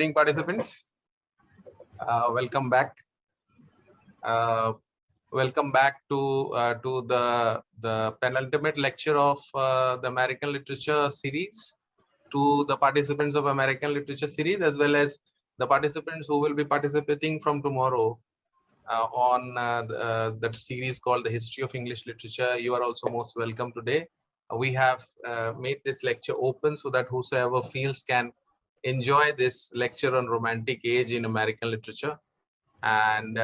evening, participants. Welcome back. Welcome back to the penultimate lecture of the American Literature series, to the participants of American Literature series, as well as the participants who will be participating from tomorrow on that series called The History of English Literature. You are also most welcome today. We have made this lecture open so that whosoever feels can enjoy this lecture on Romantic Age in American literature. And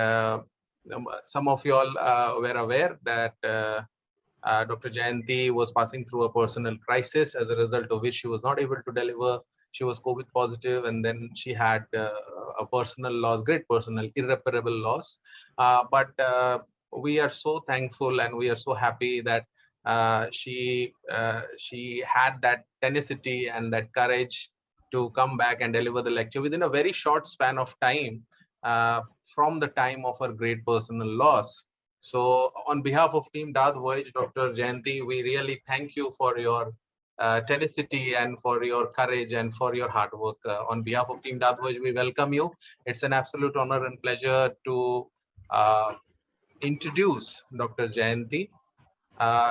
some of you all were aware that Dr. Jayanthi was passing through a personal crisis, as a result of which she was not able to deliver. She was COVID positive, and then she had a personal loss, great personal, irreparable loss. But we are so thankful and we are so happy that she had that tenacity and that courage to come back and deliver the lecture within a very short span of time from the time of her great personal loss. So on behalf of Team DAATH Voyage, Dr. Jayanthi, we really thank you for your tenacity and for your courage and for your hard work. On behalf of Team DAATH Voyage, we welcome you. It's an absolute honor and pleasure to introduce Dr. Jayanthi.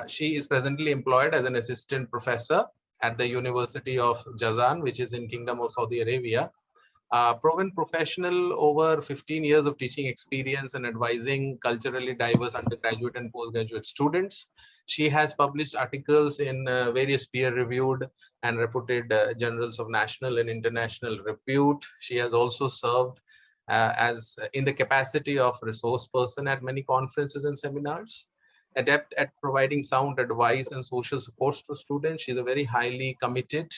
She is presently employed as an assistant professor at the University of Jazan, which is in Kingdom of Saudi Arabia. Proven professional, over 15 years of teaching experience and advising culturally diverse undergraduate and postgraduate students. She has published articles in various peer-reviewed and reputed journals of national and international repute. She has also served as in the capacity of resource person at many conferences and seminars. Adept at providing sound advice and social supports to students. She's a very highly committed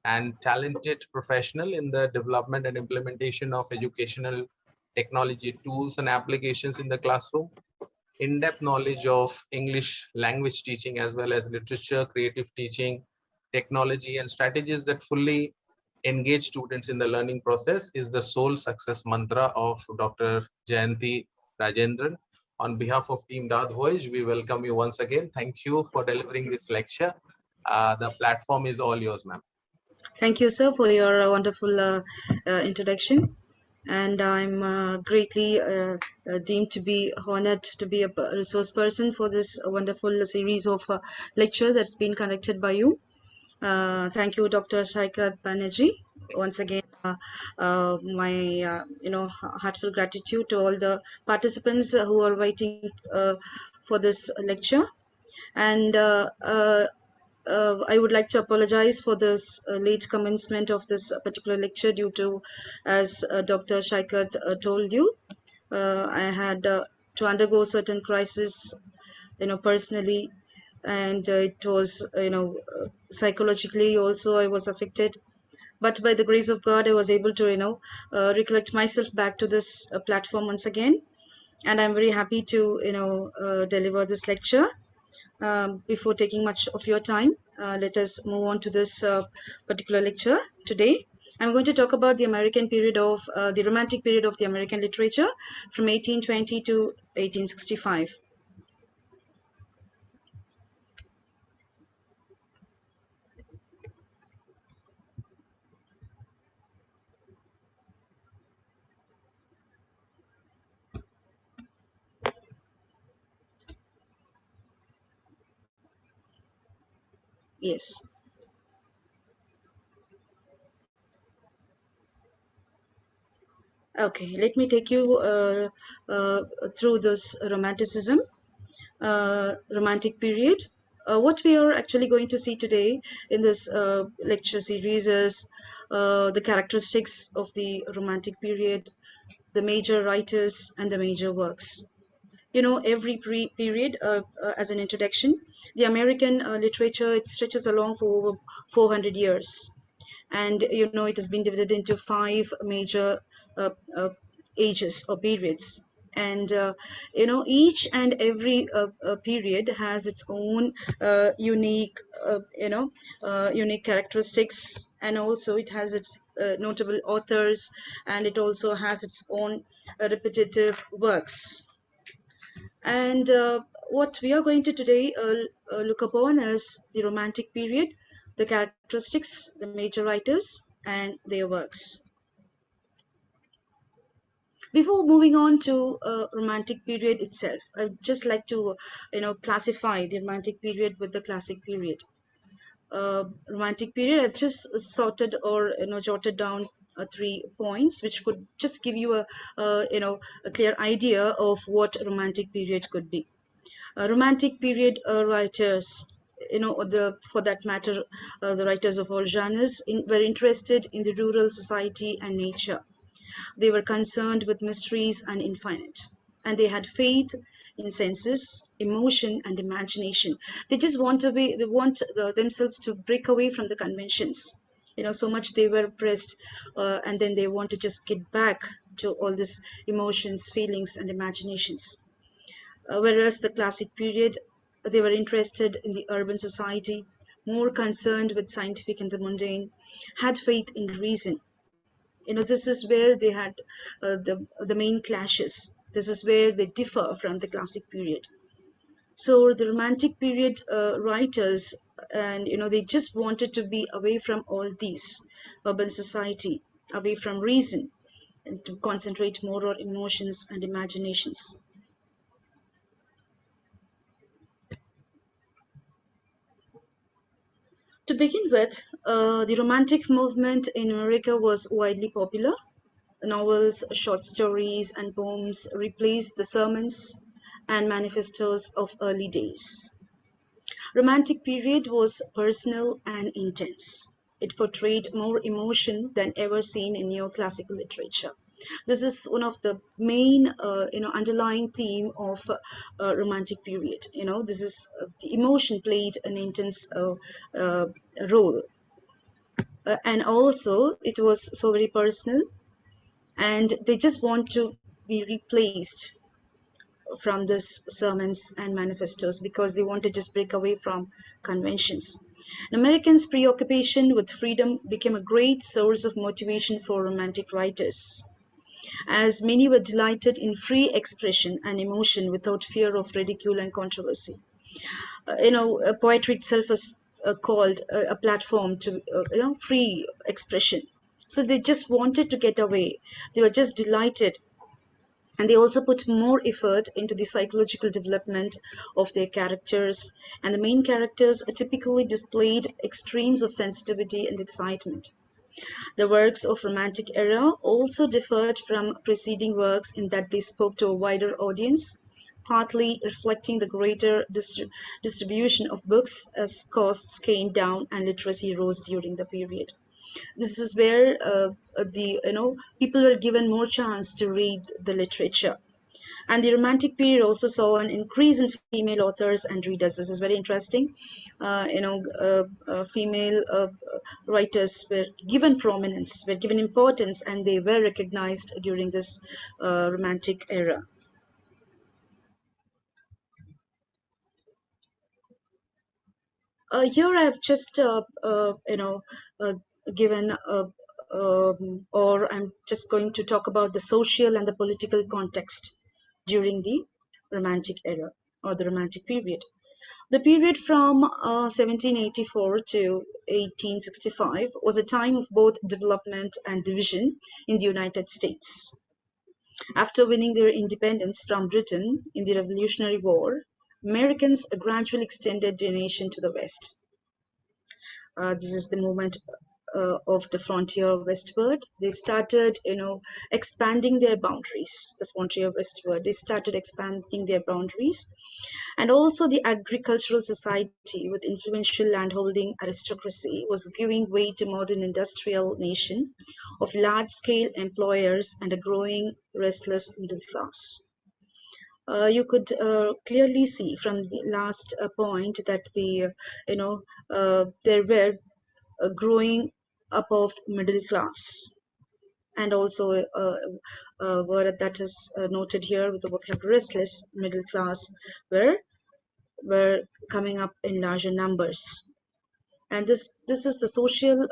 and talented professional in the development and implementation of educational technology tools and applications in the classroom. In-depth knowledge of English language teaching, as well as literature, creative teaching, technology, and strategies that fully engage students in the learning process is the sole success mantra of Dr. Jayanthi Rajendran. On behalf of Team DAATH Voyage, we welcome you once again. Thank you for delivering this lecture. The platform is all yours, ma'am. Thank you, sir, for your wonderful introduction. And I'm greatly deemed to be honored to be a resource person for this wonderful series of lectures that's been conducted by you. Thank you, Dr. Shaikat Banerjee. Once again, my heartfelt gratitude to all the participants who are waiting for this lecture. And I would like to apologize for this late commencement of this particular lecture due to, as Dr. Shaikat told you, I had to undergo certain crisis, personally, and it was, psychologically also I was affected. But by the grace of God, I was able to, recollect myself back to this platform once again. And I'm very happy to, deliver this lecture. Before taking much of your time, let us move on to this particular lecture today. I'm going to talk about the American period of the Romantic period of the American literature from 1820 to 1865. Yes. Okay, let me take you through this Romanticism, Romantic period. What we are actually going to see today in this lecture series is the characteristics of the Romantic period, the major writers and the major works. Every period, as an introduction, the American literature, it stretches along for over 400 years. And, it has been divided into 5 major ages or periods. And, each and every period has its own unique, unique characteristics. And also it has its notable authors, and it also has its own repetitive works. And what we are going to today look upon is the Romantic period, the characteristics, the major writers, and their works. Before moving on to romantic period itself, I'd just like to classify the romantic period with the classic period. Romantic period, I've just sorted or jotted down 3 points which could just give you a clear idea of what romantic period could be. Romantic period writers, or the for that matter, the writers of all genres were interested in the rural society and nature. They were concerned with mysteries and infinite. And they had faith in senses, emotion, and imagination. They just want to be, they want themselves to break away from the conventions. So much they were oppressed, and then they want to just get back to all these emotions, feelings, and imaginations. Whereas the classic period, they were interested in the urban society, more concerned with scientific and the mundane, had faith in reason. This is where they had the main clashes. This is where they differ from the classic period. So the romantic period writers, and they just wanted to be away from all these urban society, away from reason, and to concentrate more on emotions and imaginations. To begin with, the romantic movement in America was widely popular. Novels, short stories, and poems replaced the sermons and manifestos of early days. Romantic period was personal and intense. It portrayed more emotion than ever seen in neoclassical literature. This is one of the main, underlying theme of romantic period. This is the emotion played an intense uh, role, and also it was so very personal, and they just want to be replaced from this sermons and manifestos because they want to just break away from conventions. Americans' preoccupation with freedom became a great source of motivation for romantic writers, as many were delighted in free expression and emotion without fear of ridicule and controversy. Poetry itself is called a platform to free expression. So they just wanted to get away. They were just delighted, and they also put more effort into the psychological development of their characters, and the main characters typically displayed extremes of sensitivity and excitement. The works of romantic era also differed from preceding works in that they spoke to a wider audience, partly reflecting the greater distribution of books as costs came down and literacy rose during the period. This is where the people were given more chance to read the literature. And the romantic period also saw an increase in female authors and readers. This is very interesting. Female writers were given prominence, were given importance, and they were recognized during this romantic era. Here I have just uh, given or I'm just going to talk about the social and the political context during the romantic era or the romantic period. The period from 1784 to 1865 was a time of both development and division in the United States. After winning their independence from Britain in the Revolutionary War, Americans gradually extended their nation to the west. This is the movement of the frontier westward. They started, expanding their boundaries. The frontier westward, they started expanding their boundaries, and also the agricultural society with influential landholding aristocracy was giving way to modern industrial nation of large-scale employers and a growing restless middle class. You could clearly see from the last point that there were a growing up of middle class, and also a word that is noted here with the vocabulary restless middle class were coming up in larger numbers, and this is the social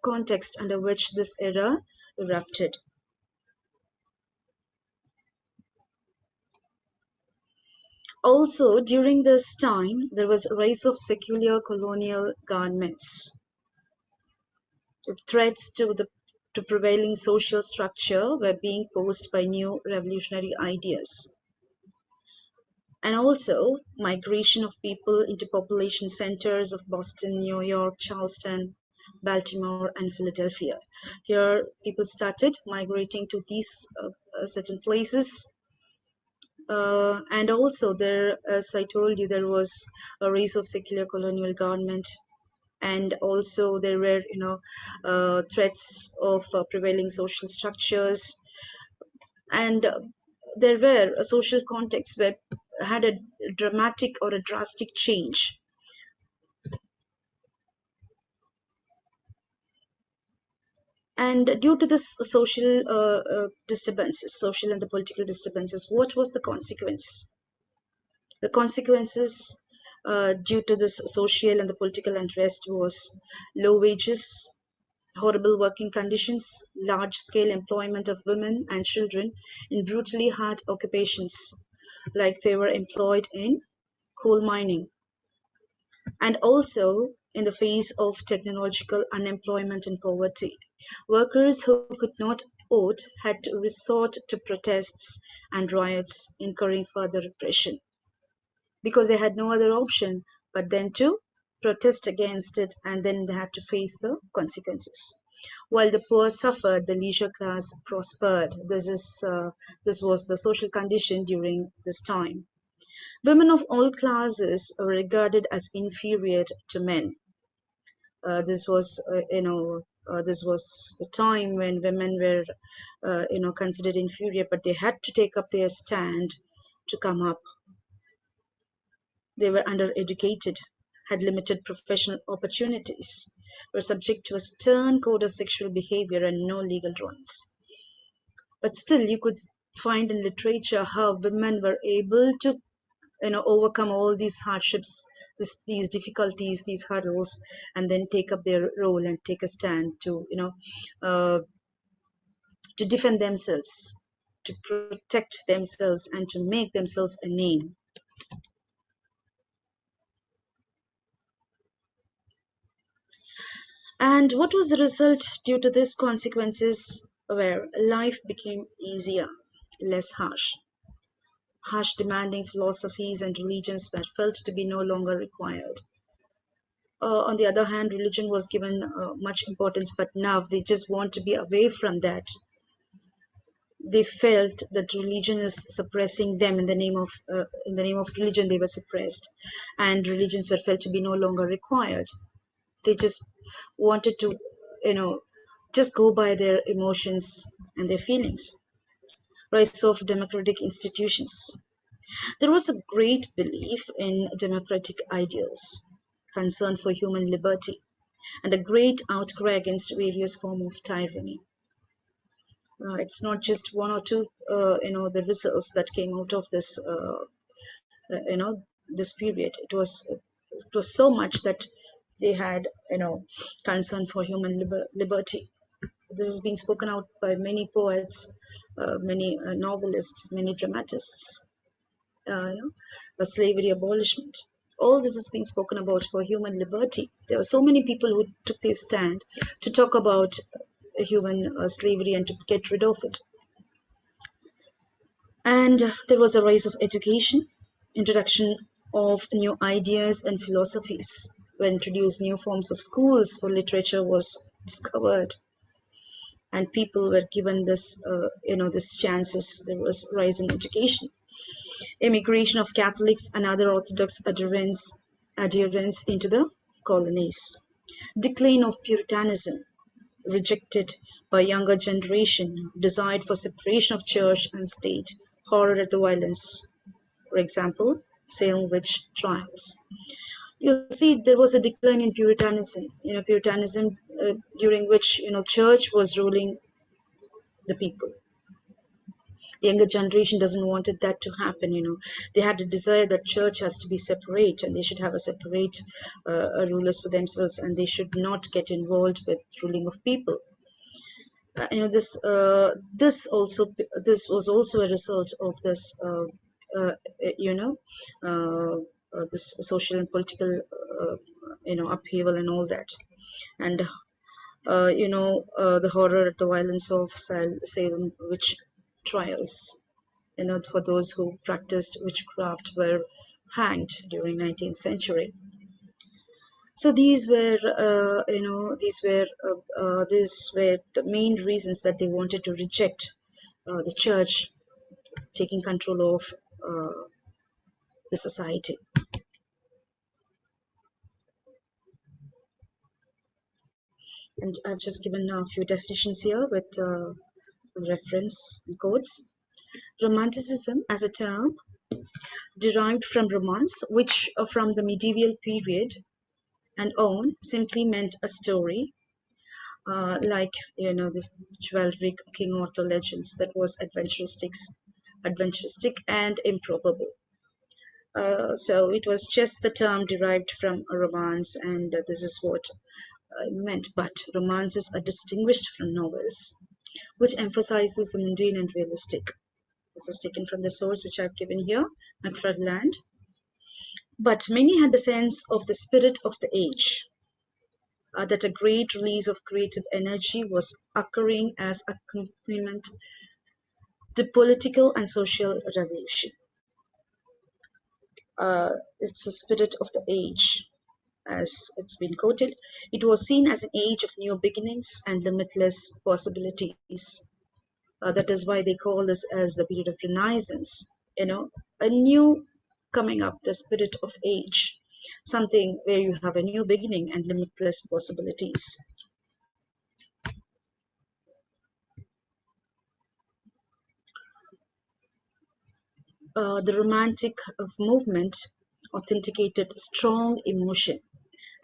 context under which this era erupted. Also during this time there was a rise of secular colonial governments, threats to the to prevailing social structure were being posed by new revolutionary ideas. And also migration of people into population centers of Boston, New York, Charleston, Baltimore, and Philadelphia. Here, people started migrating to these certain places. And also there, as I told you, there was a race of secular colonial government, and also there were threats of prevailing social structures, and there were a social context where had a dramatic or a drastic change. And due to this social and the political disturbances, what was the consequence? The consequences due to this social and the political unrest was low wages, horrible working conditions, large-scale employment of women and children in brutally hard occupations, like they were employed in coal mining. And also, in the face of technological unemployment and poverty, workers who could not vote had to resort to protests and riots, incurring further repression, because they had no other option but then to protest against it, and then they had to face the consequences. While the poor suffered, the leisure class prospered. This was the social condition during this time. Women of all classes were regarded as inferior to men. This was the time when women were, considered inferior, but they had to take up their stand to come up. They were undereducated, had limited professional opportunities, were subject to a stern code of sexual behavior and no legal rights. But still, you could find in literature how women were able to overcome all these hardships, these difficulties, these hurdles, and then take up their role and take a stand uh, to defend themselves, to protect themselves, and to make themselves a name. And what was the result due to these consequences? Where life became easier, less harsh. Harsh demanding philosophies and religions were felt to be no longer required. On the other hand, religion was given much importance, but now they just want to be away from that. They felt that religion is suppressing them. In the name of religion, they were suppressed, and religions were felt to be no longer required. They just wanted to, just go by their emotions and their feelings. Rise of democratic institutions. There was a great belief in democratic ideals, concern for human liberty, and a great outcry against various forms of tyranny. It's not just one or two, the results that came out of this, this period. It was so much that they had, concern for human liberty. This has been spoken out by many poets, many novelists, many dramatists. Slavery abolishment. All this has been spoken about for human liberty. There were so many people who took their stand to talk about human slavery and to get rid of it. And there was a rise of education, introduction of new ideas and philosophies. When introduced, new forms of schools for literature was discovered, and people were given this chances. There was rise in education. Immigration of Catholics and other Orthodox adherents into the colonies. Decline of Puritanism, rejected by younger generation, desired for separation of church and state, horror at the violence. For example, Salem witch trials. You see, there was a decline in Puritanism. Puritanism during which church was ruling the people. Younger generation doesn't wanted that to happen. They had a desire that church has to be separate, and they should have a separate rulers for themselves, and they should not get involved with ruling of people. This was also a result of this uh, you know this social and political upheaval and all that. And the horror, the violence of Salem witch trials. For those who practiced witchcraft were hanged during 19th century. So these were the main reasons that they wanted to reject the church taking control of the society. And I've just given a few definitions here with reference and quotes. Romanticism as a term derived from romance, which from the medieval period and on simply meant a story, like the chivalric King Arthur legends, that was adventuristic and improbable. So it was just the term derived from a romance, and this is what it meant. But romances are distinguished from novels, which emphasizes the mundane and realistic. This is taken from the source which I've given here, McFarland. But many had the sense of the spirit of the age, that a great release of creative energy was occurring as accompaniment to political and social revolution. It's a spirit of the age, as it's been quoted. It was seen as an age of new beginnings and limitless possibilities. That is why they call this as the period of Renaissance. A new coming up, the spirit of age, something where you have a new beginning and limitless possibilities. The Romantic movement authenticated strong emotion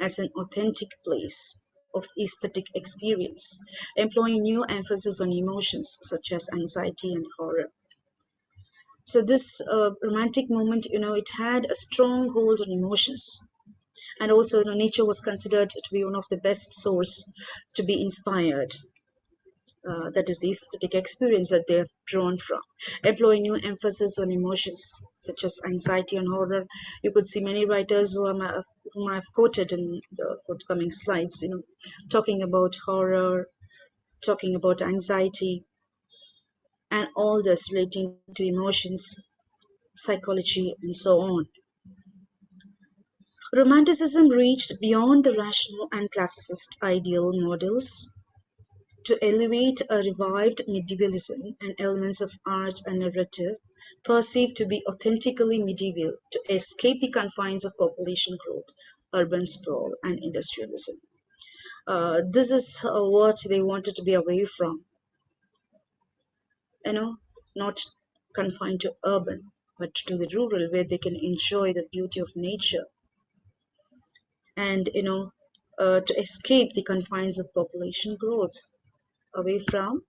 as an authentic place of aesthetic experience, employing new emphasis on emotions such as anxiety and horror. So this romantic movement, it had a strong hold on emotions. And also, nature was considered to be one of the best source to be inspired. That is the aesthetic experience that they have drawn from. Employing new emphasis on emotions such as anxiety and horror. You could see many writers whom I've quoted in the forthcoming slides, talking about horror, talking about anxiety, and all this relating to emotions, psychology, and so on. Romanticism reached beyond the rational and classicist ideal models to elevate a revived medievalism and elements of art and narrative perceived to be authentically medieval to escape the confines of population growth, urban sprawl, and industrialism. This is what they wanted to be away from, not confined to urban, but to the rural where they can enjoy the beauty of nature and, to escape the confines of population growth away from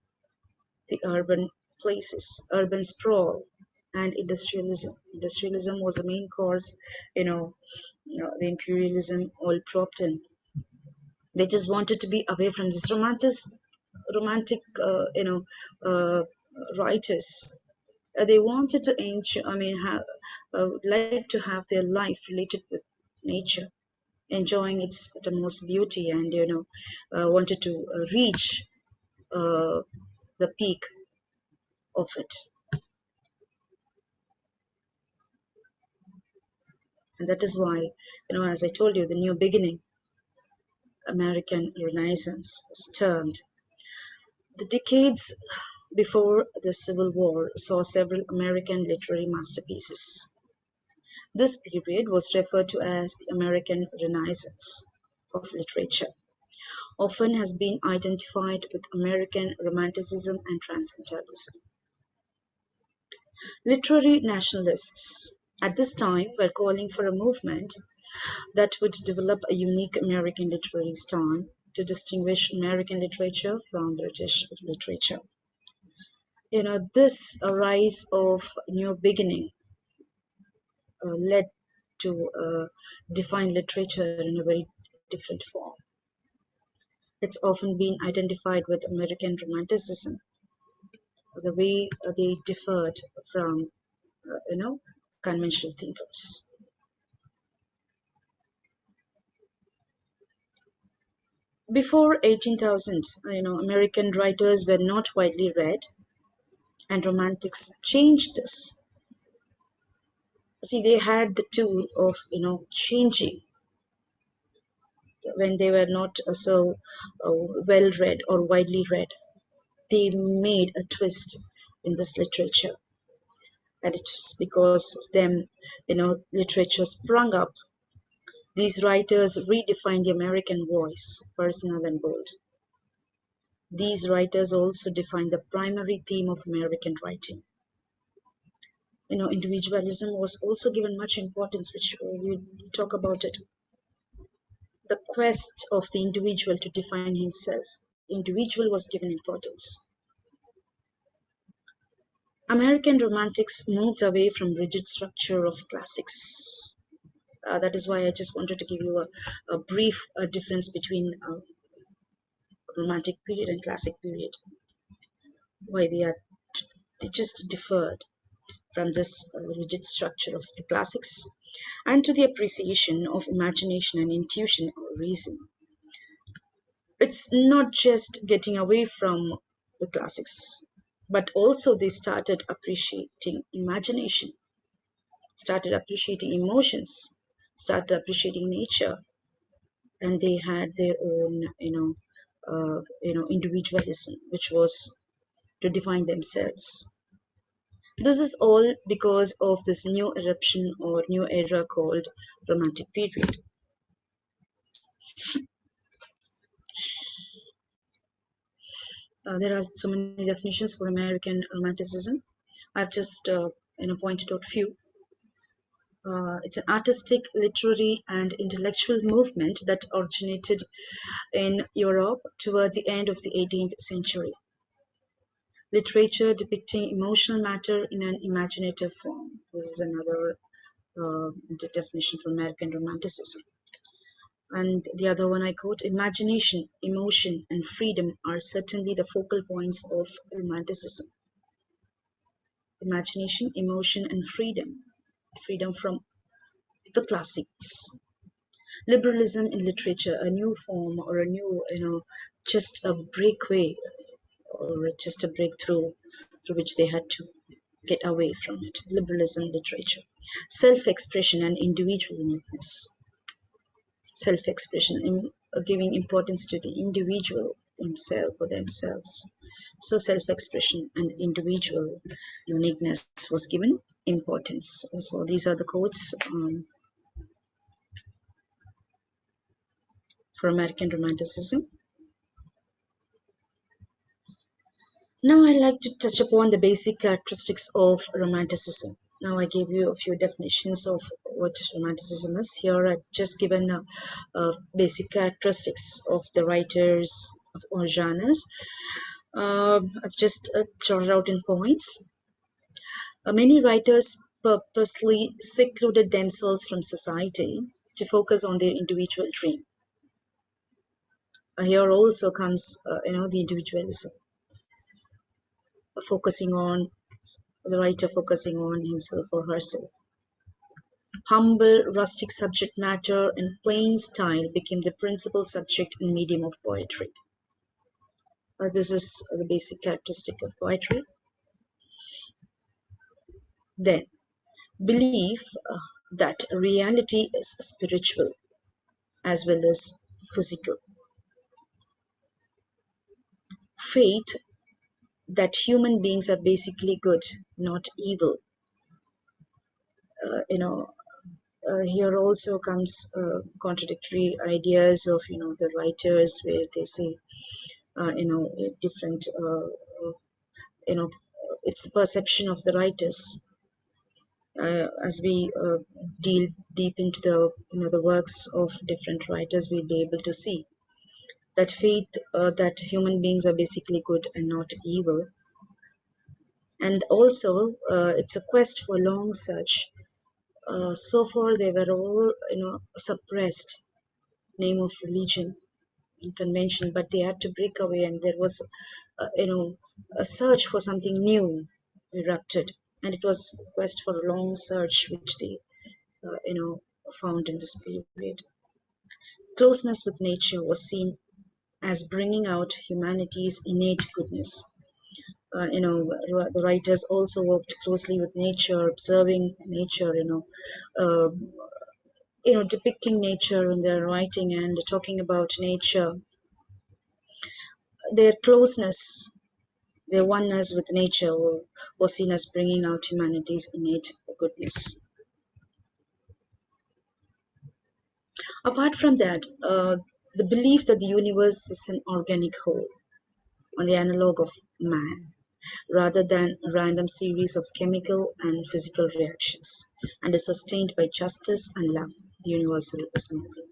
the urban places, urban sprawl, and industrialism. Industrialism was the main cause, the imperialism all propped in. They just wanted to be away from this romantic, writers. They wanted to like to have their life related with nature, enjoying its utmost beauty, and wanted to reach the peak of it. And that is why, as I told you, the new beginning, American Renaissance, was termed. The decades before the Civil War saw several American literary masterpieces. This period was referred to as the American Renaissance of literature. Often has been identified with American Romanticism and Transcendentalism. Literary nationalists at this time were calling for a movement that would develop a unique American literary style to distinguish American literature from British literature. This rise of new beginning led to define literature in a very different form. It's often been identified with American Romanticism, the way they differed from, conventional thinkers. Before 18,000, American writers were not widely read, and Romantics changed this. See, they had the tool of, changing when they were not so well read or widely read. They made a twist in this literature, and it was because of them, literature sprung up. These writers redefined the American voice, personal and bold. These writers also defined the primary theme of American writing. Individualism was also given much importance, which we'll talk about it. The quest of the individual to define himself. Individual was given importance. American Romantics moved away from rigid structure of classics. That is why I just wanted to give you a brief difference between Romantic period and Classic period. Why they just differed from this rigid structure of the classics and to the appreciation of imagination and intuition or reason. It's not just getting away from the classics, but also they started appreciating imagination, started appreciating emotions, started appreciating nature, and they had their own, individualism, which was to define themselves. This is all because of this new eruption or new era called Romantic period. There are so many definitions for American Romanticism. I've just pointed out few. It's an artistic, literary, and intellectual movement that originated in Europe toward the end of the 18th century. Literature depicting emotional matter in an imaginative form. This is another definition for American Romanticism. And the other one I quote, imagination, emotion, and freedom are certainly the focal points of Romanticism. Imagination, emotion, and freedom. Freedom from the classics. Liberalism in literature, a new form or a new, just a breakaway or just a breakthrough through which they had to get away from it. Liberalism literature. Self-expression and individual uniqueness. Self-expression, giving importance to the individual himself or themselves. So self-expression and individual uniqueness was given importance. So these are the quotes for American Romanticism. Now I'd like to touch upon the basic characteristics of Romanticism. Now I gave you a few definitions of what Romanticism is. Here I've just given basic characteristics of the writers of all genres. I've just jotted out in points. Many writers purposely secluded themselves from society to focus on their individual dream. Here also comes, the individualism, the writer focusing on himself or herself. Humble, rustic subject matter and plain style became the principal subject and medium of poetry. This is the basic characteristic of poetry. Then, belief that reality is spiritual as well as physical. Faith that human beings are basically good, not evil. Here also comes contradictory ideas of the writers where they say different it's perception of the writers. As we deal deep into the works of different writers, we'll be able to see that faith that human beings are basically good and not evil. And also it's a quest for long search. So far they were all suppressed, name of religion and convention, but they had to break away, and there was a search for something new erupted, and it was a quest for a long search which they found in this period. Closeness with nature was seen as bringing out humanity's innate goodness. The writers also worked closely with nature, observing nature, uh, depicting nature in their writing and talking about nature. Their closeness, their oneness with nature was seen as bringing out humanity's innate goodness. Apart from that, the belief that the universe is an organic whole, on the analog of man, rather than a random series of chemical and physical reactions, and is sustained by justice and love, the universal is moral.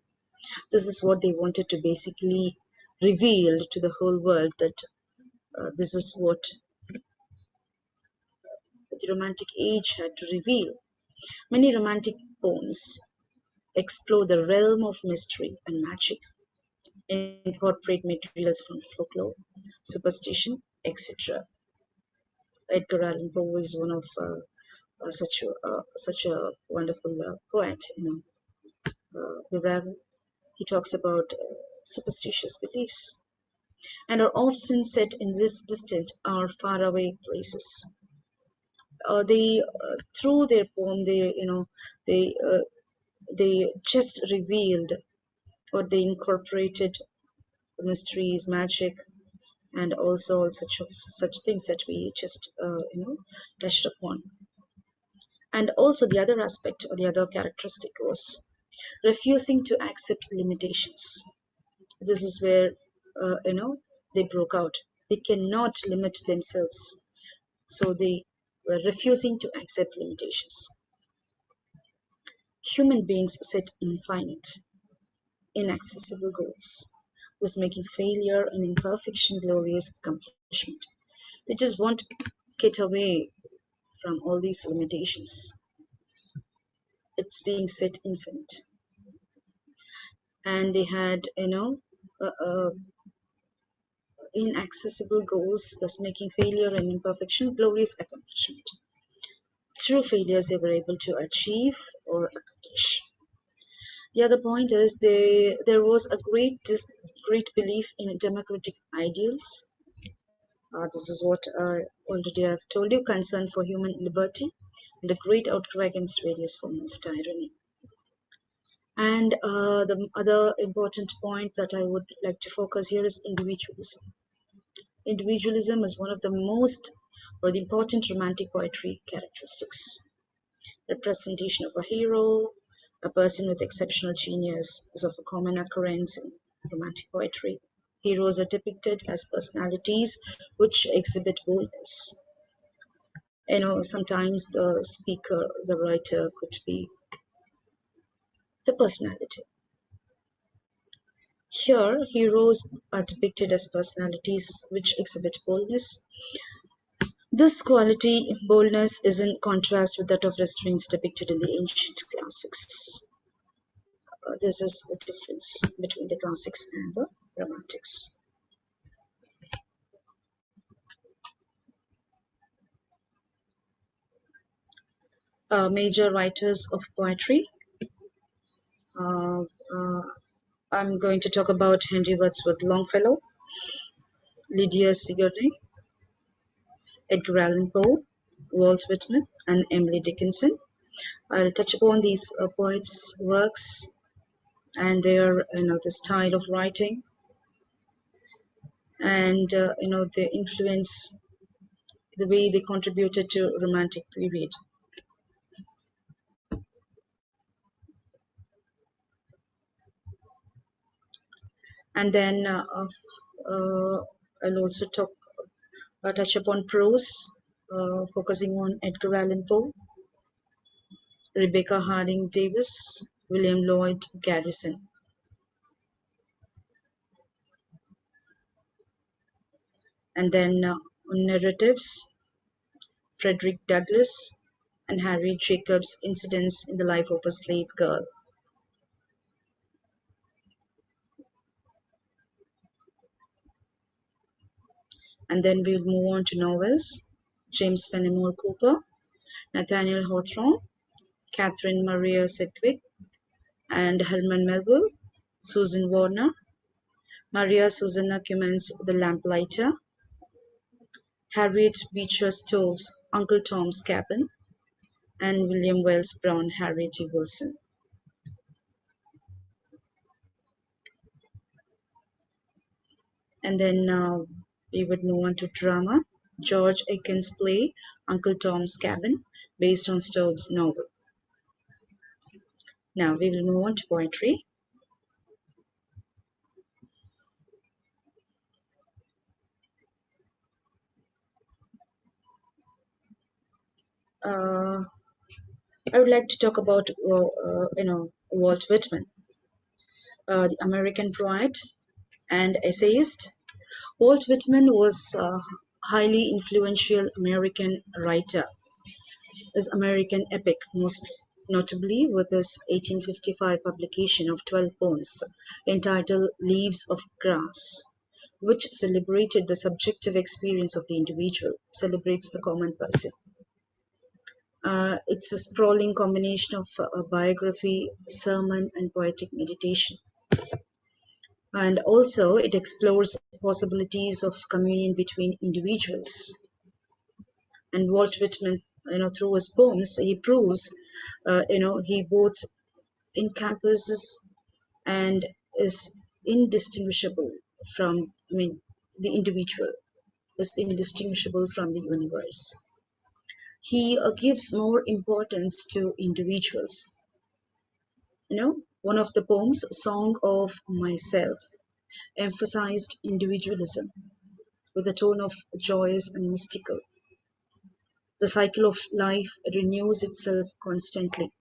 This is what they wanted to basically reveal to the whole world, that this is what the Romantic age had to reveal. Many Romantic poems explore the realm of mystery and magic, incorporate materials from folklore, superstition, etc. Edgar Allan Poe is one of such a wonderful poet. The Raven. He talks about superstitious beliefs, and are often set in this distant or faraway places. They through their poem, they they just revealed, or they incorporated mysteries, magic, and also all such things that we just touched upon. And also the other aspect, or the other characteristic, was refusing to accept limitations. This is where they broke out. They cannot limit themselves, so they were refusing to accept limitations. Human beings set infinite, inaccessible goals, thus making failure and imperfection glorious accomplishment. They just want to get away from all these limitations. It's being set infinite. And they had, inaccessible goals, thus making failure and imperfection glorious accomplishment. Through failures, they were able to achieve or accomplish. The other point is there was a great belief in democratic ideals. This is what I already have told you: concern for human liberty and a great outcry against various forms of tyranny. And the other important point that I would like to focus here is individualism. Individualism is one of the most, or the important, Romantic poetry characteristics. Representation of a hero, a person with exceptional genius, is of a common occurrence in Romantic poetry. Heroes are depicted as personalities which exhibit boldness. Sometimes the speaker, the writer, could be the personality. Here, heroes are depicted as personalities which exhibit boldness. This quality, boldness, is in contrast with that of restraints depicted in the ancient classics. This is the difference between the classics and the romantics. Major writers of poetry. I'm going to talk about Henry Wadsworth Longfellow, Lydia Sigourney, Edgar Allan Poe, Walt Whitman, and Emily Dickinson. I'll touch upon these poets' works and their, the style of writing, and their influence, the way they contributed to Romantic period. And then I'll also touch upon prose, focusing on Edgar Allan Poe, Rebecca Harding Davis, William Lloyd Garrison. And then on narratives, Frederick Douglass and Harriet Jacobs' incidents in the life of a slave girl. And then we'll move on to novels: James Fenimore Cooper, Nathaniel Hawthorne, Catherine Maria Sedgwick, and Herman Melville, Susan Warner, Maria Susanna Cummins, The Lamplighter, Harriet Beecher Stowe's Uncle Tom's Cabin, and William Wells Brown, Harriet T. Wilson. And then we would move on to drama. George Aiken's play, Uncle Tom's Cabin, based on Stowe's novel. Now we will move on to poetry. I would like to talk about, Walt Whitman, the American poet and essayist. Walt Whitman was a highly influential American writer. His American epic, most notably with his 1855 publication of 12 poems entitled Leaves of Grass, which celebrated the subjective experience of the individual, celebrates the common person. It's a sprawling combination of biography, sermon, and poetic meditation. And also, it explores possibilities of communion between individuals. And Walt Whitman, through his poems, he proves, he both encompasses and is indistinguishable from, the individual is indistinguishable from the universe. He gives more importance to individuals. One of the poems, Song of Myself, emphasized individualism with a tone of joyous and mystical. The cycle of life renews itself constantly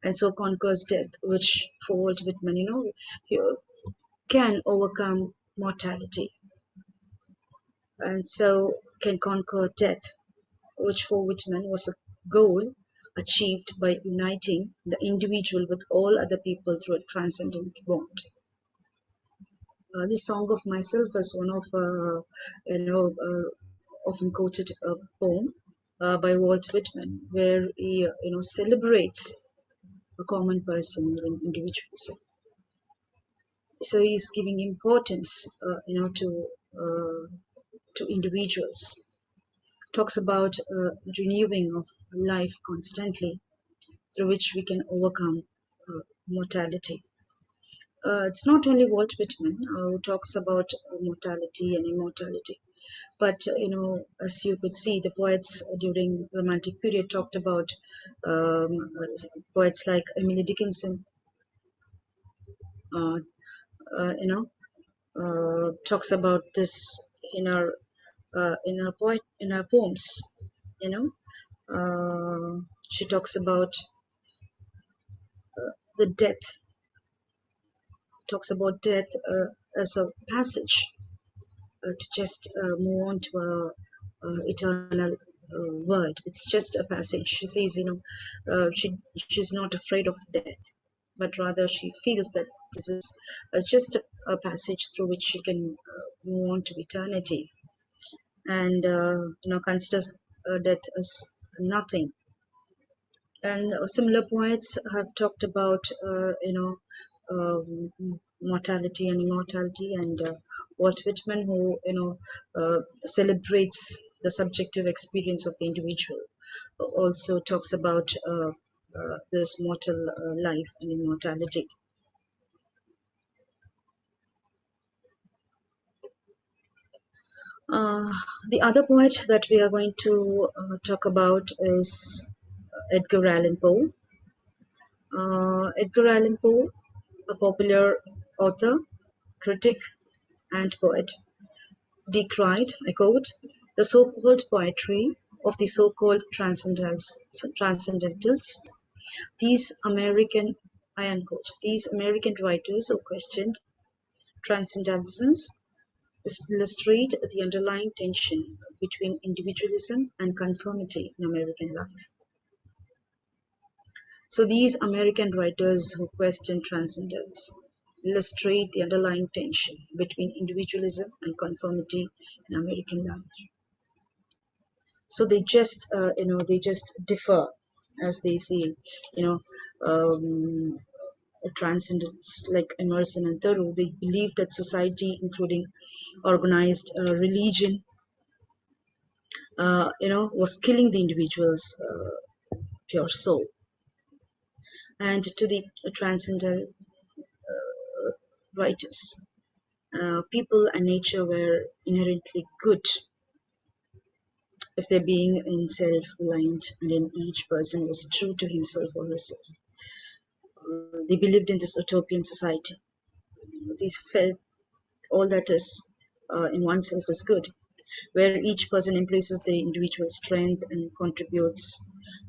and so conquers death, which for Walt Whitman, can overcome mortality and so can conquer death, which for Whitman was a goal achieved by uniting the individual with all other people through a transcendent bond. This Song of Myself is one of, often quoted poem by Walt Whitman, where he, celebrates a common person in individualism. So he's giving importance, to individuals. Talks about renewing of life constantly, through which we can overcome mortality. It's not only Walt Whitman who talks about mortality and immortality, but as you could see, the poets during Romantic period talked about poets like Emily Dickinson, uh, talks about this in our in her poems. She talks about the death. Talks about death as a passage to just move on to a eternal world. It's just a passage. She says, she's not afraid of death, but rather she feels that this is just a passage through which she can move on to eternity, and considers death as nothing. And similar poets have talked about um, mortality and immortality, and Walt Whitman, who celebrates the subjective experience of the individual, also talks about this mortal life and immortality. The other poet that we are going to talk about is Edgar Allan Poe. Edgar Allan Poe, a popular author, critic, and poet, decried, I quote, the so-called poetry of the so-called transcendentals. These American, I unquote, these American writers who questioned transcendentalism illustrate the underlying tension between individualism and conformity in American life. So these American writers who question transcendence illustrate the underlying tension between individualism and conformity in American life. So they just, they just differ, as they see, um, transcendents like Emerson and Thoreau, they believed that society, including organized religion, was killing the individual's pure soul. And to the transcendental writers, people and nature were inherently good if their being in self-reliant and in each person was true to himself or herself. They believed in this utopian society. They felt all that is in oneself is good, where each person embraces their individual strength and contributes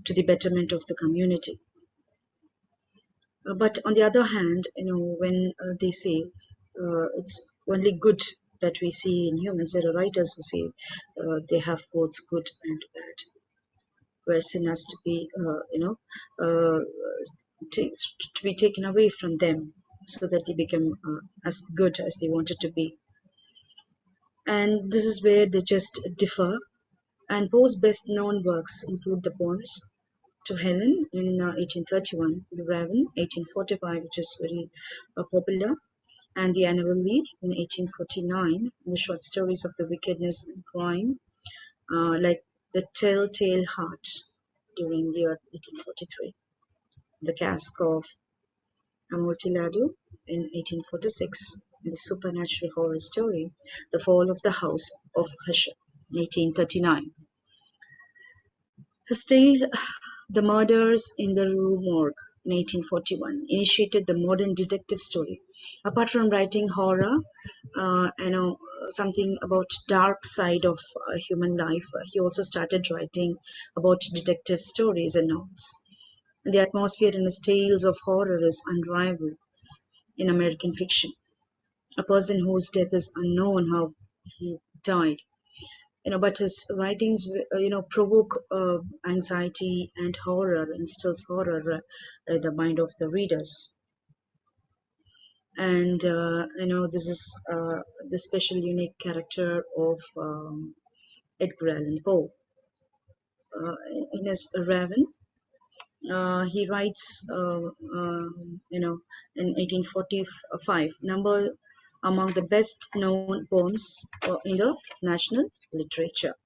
to the betterment of the community. But on the other hand, when they say it's only good that we see in humans, there are writers who say they have both good and bad, where sin has to be, uh, to be taken away from them so that they become as good as they wanted to be. And this is where they just differ. And Poe's best-known works include the poems To Helen in 1831, The Raven, 1845, which is very popular, and The Annual Leave in 1849, and the short stories of the wickedness and crime, like The Telltale Heart during the year 1843, The Cask of Amontillado in 1846, and the supernatural horror story, The Fall of the House of Usher, 1839. His tale, The Murders in the Rue Morgue, in 1841, initiated the modern detective story. Apart from writing horror, something about dark side of human life, he also started writing about detective stories and novels. And the atmosphere in his tales of horror is unrivaled in American fiction. A person whose death is unknown how he died. But his writings, provoke anxiety and horror, instills horror in the mind of the readers. And this is the special, unique character of Edgar Allan Poe. In his Raven, he writes, in 1845, number among the best known poems in the national literature.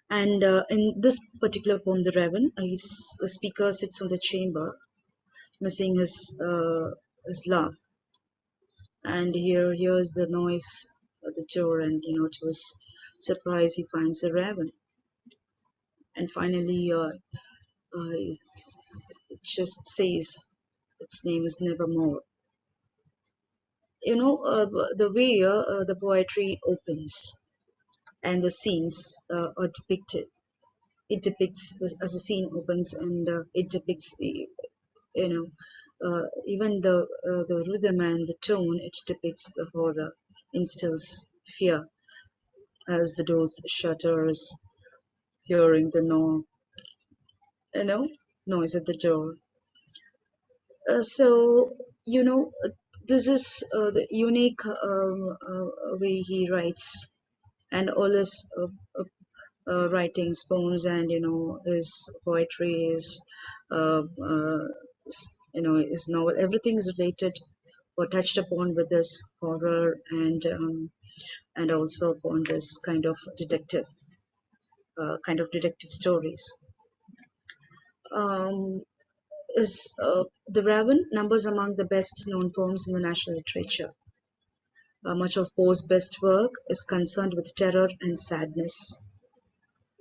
And in this particular poem, The Raven, the speaker sits on the chamber, missing his love. And hears the noise at the door, and to his surprise, he finds the raven. And finally, it just says its name is Nevermore. The way the poetry opens and the scenes are depicted. It depicts as the scene opens, and it depicts the even the rhythm and the tone. It depicts the horror, instills fear as the doors shutters, hearing the noise at the door. So this is the unique way he writes, and all his writings, poems, and his poetry is his novel. Everything is related or touched upon with this horror, and also upon this kind of detective stories. Is The Raven numbers among the best known poems in the national literature. Much of Poe's best work is concerned with terror and sadness.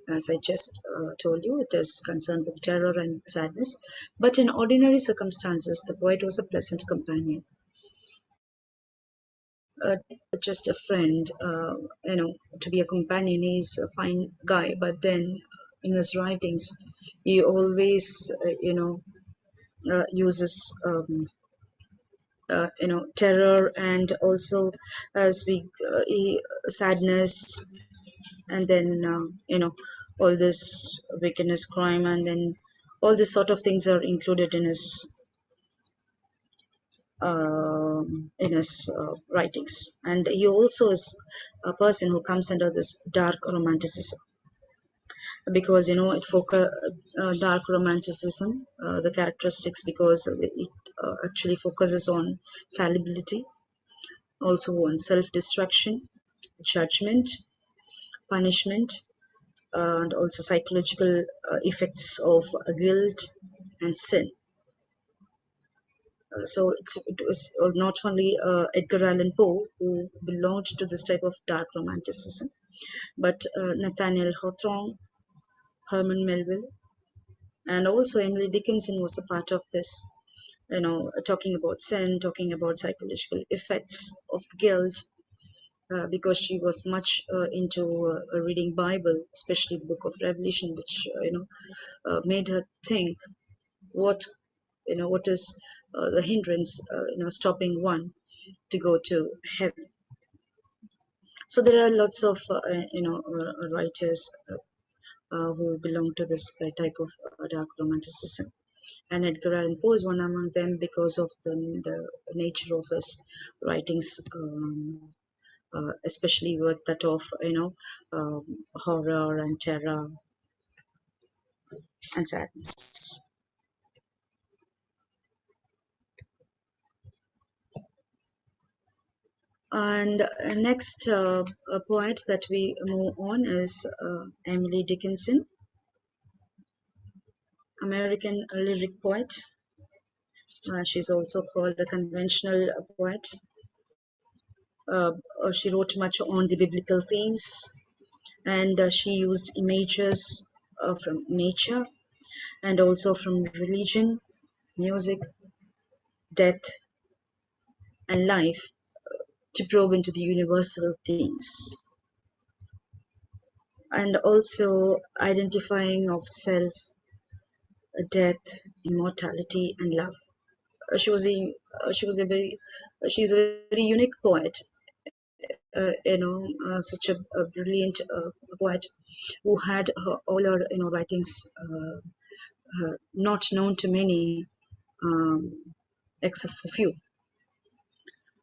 As I just told you, it is concerned with terror and sadness. But in ordinary circumstances, the poet was a pleasant companion. Just a friend, to be a companion. He's a fine guy, but then in his writings, he always, uses, terror, and also as sadness, and then, all this wickedness, crime, and then all this sort of things are included in his writings. And he also is a person who comes under this dark romanticism. because it focus dark romanticism, the characteristics, because it actually focuses on fallibility, also on self-destruction, judgment, punishment, and also psychological effects of guilt and sin. So it was not only Edgar Allan Poe who belonged to this type of dark romanticism, but Nathaniel Hawthorne, Herman Melville, and also Emily Dickinson was a part of this. Talking about sin, talking about psychological effects of guilt, because she was much into reading Bible, especially the Book of Revelation, which made her think what what is the hindrance stopping one to go to heaven. So there are lots of writers who belong to this type of dark romanticism, and Edgar Allan Poe is one among them because of the nature of his writings, especially with that of horror and terror and sadness. And next poet that we move on is Emily Dickinson, American lyric poet. She's also called a conventional poet. She wrote much on the biblical themes, and she used images from nature and also from religion, music, death, and life to probe into the universal themes, and also identifying of self, death, immortality, and love. She was a she's a very unique poet. Such a brilliant poet who had all her writings not known to many, except for few.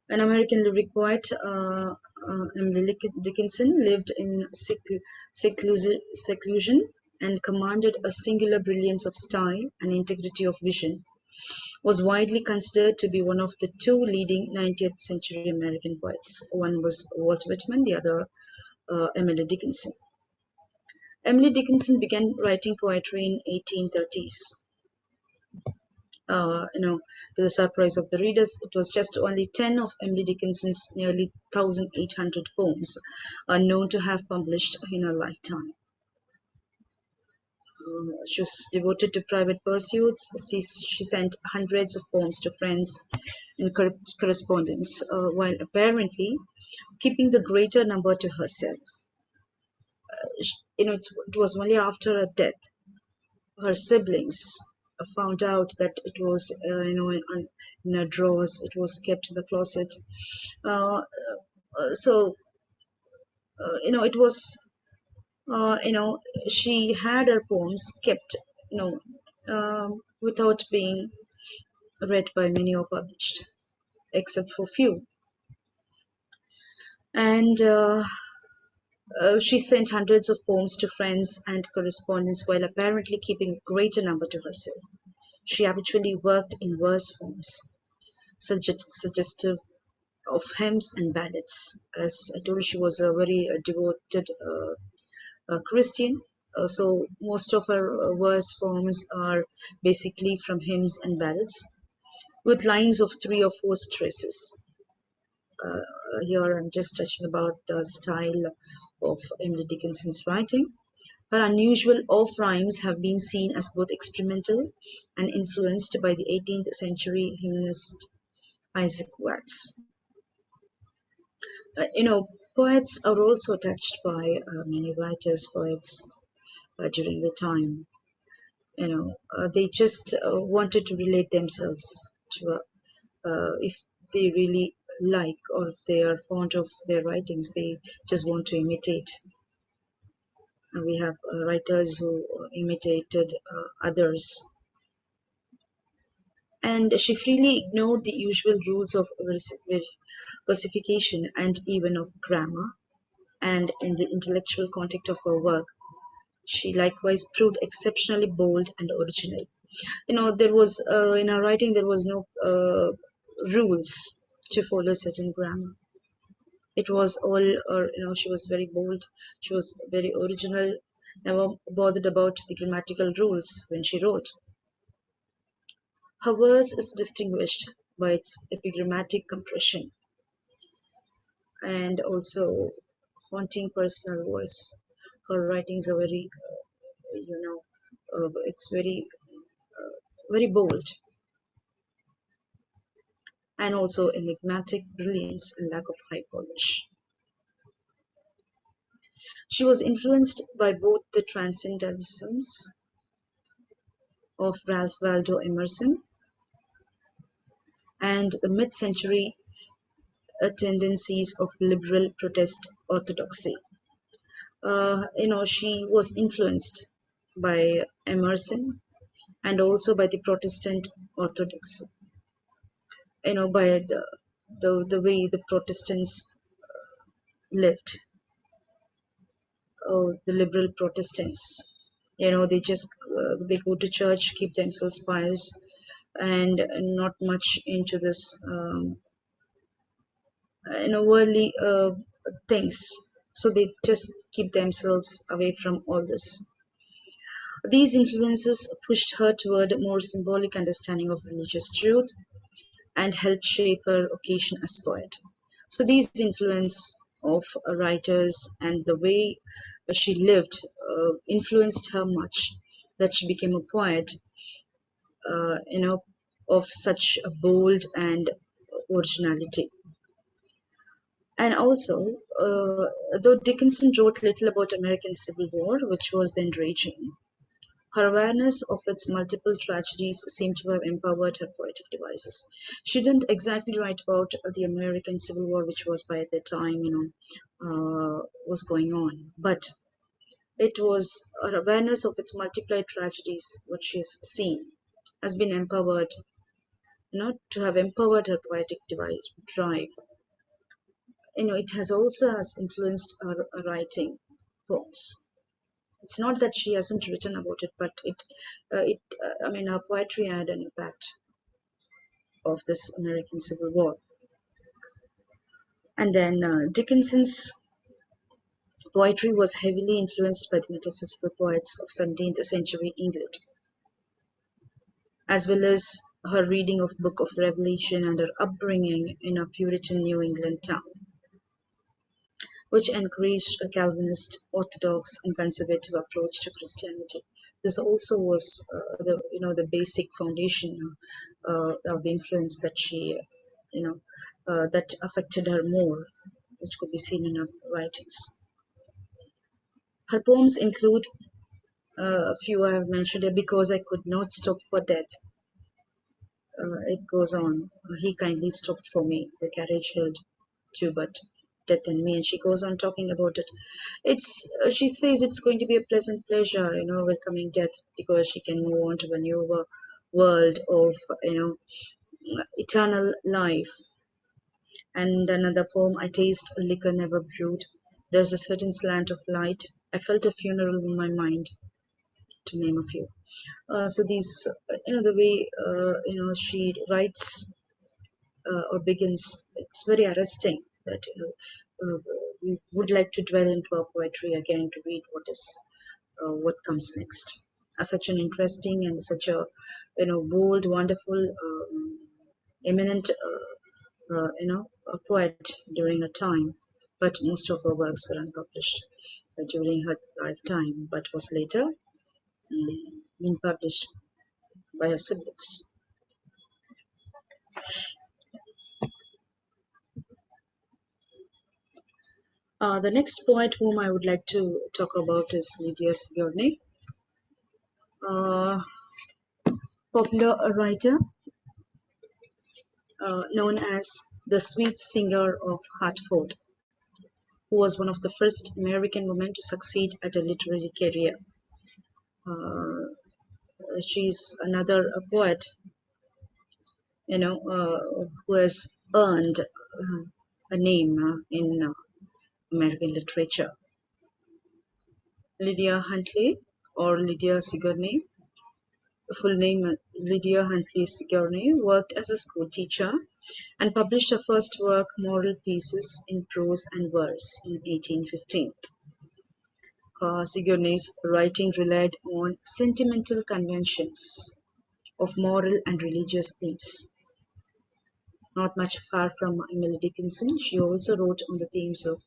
An American lyric poet, Emily Dickinson, lived in seclusion and commanded a singular brilliance of style and integrity of vision. Was widely considered to be one of the two leading 19th century American poets. One was Walt Whitman, the other Emily Dickinson. Emily Dickinson began writing poetry in 1830s. To the surprise of the readers, it was just only 10 of Emily Dickinson's nearly 1,800 poems are known to have published in her lifetime. She was devoted to private pursuits. She sent hundreds of poems to friends in correspondence, while apparently keeping the greater number to herself. It was only after her death her siblings found out that it was in her drawers, it was kept in the closet. So it was she had her poems kept without being read by many or published, except for few. And she sent hundreds of poems to friends and correspondents while apparently keeping a greater number to herself. She habitually worked in verse forms, suggestive of hymns and ballads. As I told you, she was a very devoted Christian. So most of her verse forms are basically from hymns and ballads, with lines of 3 or 4 stresses. Here I'm just touching about the style of Emily Dickinson's writing. Her unusual off rhymes have been seen as both experimental and influenced by the 18th century humanist Isaac Watts. Poets are also touched by many writers, poets during the time. They just wanted to relate themselves to, if they really like or if they are fond of their writings, they just want to imitate. We have writers who imitated others, and she freely ignored the usual rules of versification and even of grammar. And in the intellectual context of her work, She likewise proved exceptionally bold and original. There was in her writing there was no rules to follow certain grammar. It was all, she was very bold. She was very original. Never bothered about the grammatical rules when she wrote. Her verse is distinguished by its epigrammatic compression and also haunting personal voice. Her writings are very, it's very bold, and also enigmatic brilliance and lack of high polish. She was influenced by both the transcendentalisms of Ralph Waldo Emerson and the mid-century tendencies of liberal protest orthodoxy. She was influenced by Emerson and also by the Protestant orthodoxy. By the way the Protestants lived, the liberal Protestants. They just they go to church, keep themselves pious, and not much into this, worldly things. So they just keep themselves away from all this. These influences pushed her toward a more symbolic understanding of religious truth and helped shape her vocation as poet. So these influence of writers and the way she lived influenced her much that she became a poet, uh, you know, of such a bold and originality. And also, though Dickinson wrote little about American Civil War, which was then raging, her awareness of its multiple tragedies seemed to have empowered her poetic devices. She didn't exactly write about the American Civil War, which was by the time, was going on, but it was her awareness of its multiplied tragedies, which she has seen, has been empowered, to have empowered her poetic drive. It has also has influenced her writing poems. It's not that she hasn't written about it, but her poetry had an impact of this American Civil War. And then Dickinson's poetry was heavily influenced by the metaphysical poets of 17th century England, as well as her reading of Book of Revelation and her upbringing in a Puritan New England town, which encouraged a Calvinist, Orthodox, and conservative approach to Christianity. This also was the basic foundation of the influence that she, that affected her more, which could be seen in her writings. Her poems include a few I have mentioned here, Because I Could Not Stop for Death. It goes on. He kindly stopped for me. The carriage held two but death and me, and she goes on talking about it. She says it's going to be a pleasant pleasure, welcoming death, because she can move on to a new world of eternal life. And another poem, I taste a liquor never brewed. There's a certain slant of light. I felt a funeral in my mind, to name a few. So these, the way she writes or begins, it's very arresting that we would like to dwell into our poetry again to read what comes next. Such an interesting and such a bold, wonderful, eminent a poet during her time, but most of her works were unpublished during her lifetime, but was later being published by her siblings. The next poet whom I would like to talk about is Lydia Sigourney, popular writer known as the Sweet Singer of Hartford, who was one of the first American women to succeed at a literary career. She's another poet, who has earned a name in American literature. Lydia Huntley or Lydia Sigourney, full name Lydia Huntley Sigourney, worked as a school teacher and published her first work, Moral Pieces in Prose and Verse, in 1815. Sigourney's writing relied on sentimental conventions of moral and religious themes. Not much far from Emily Dickinson, she also wrote on the themes of,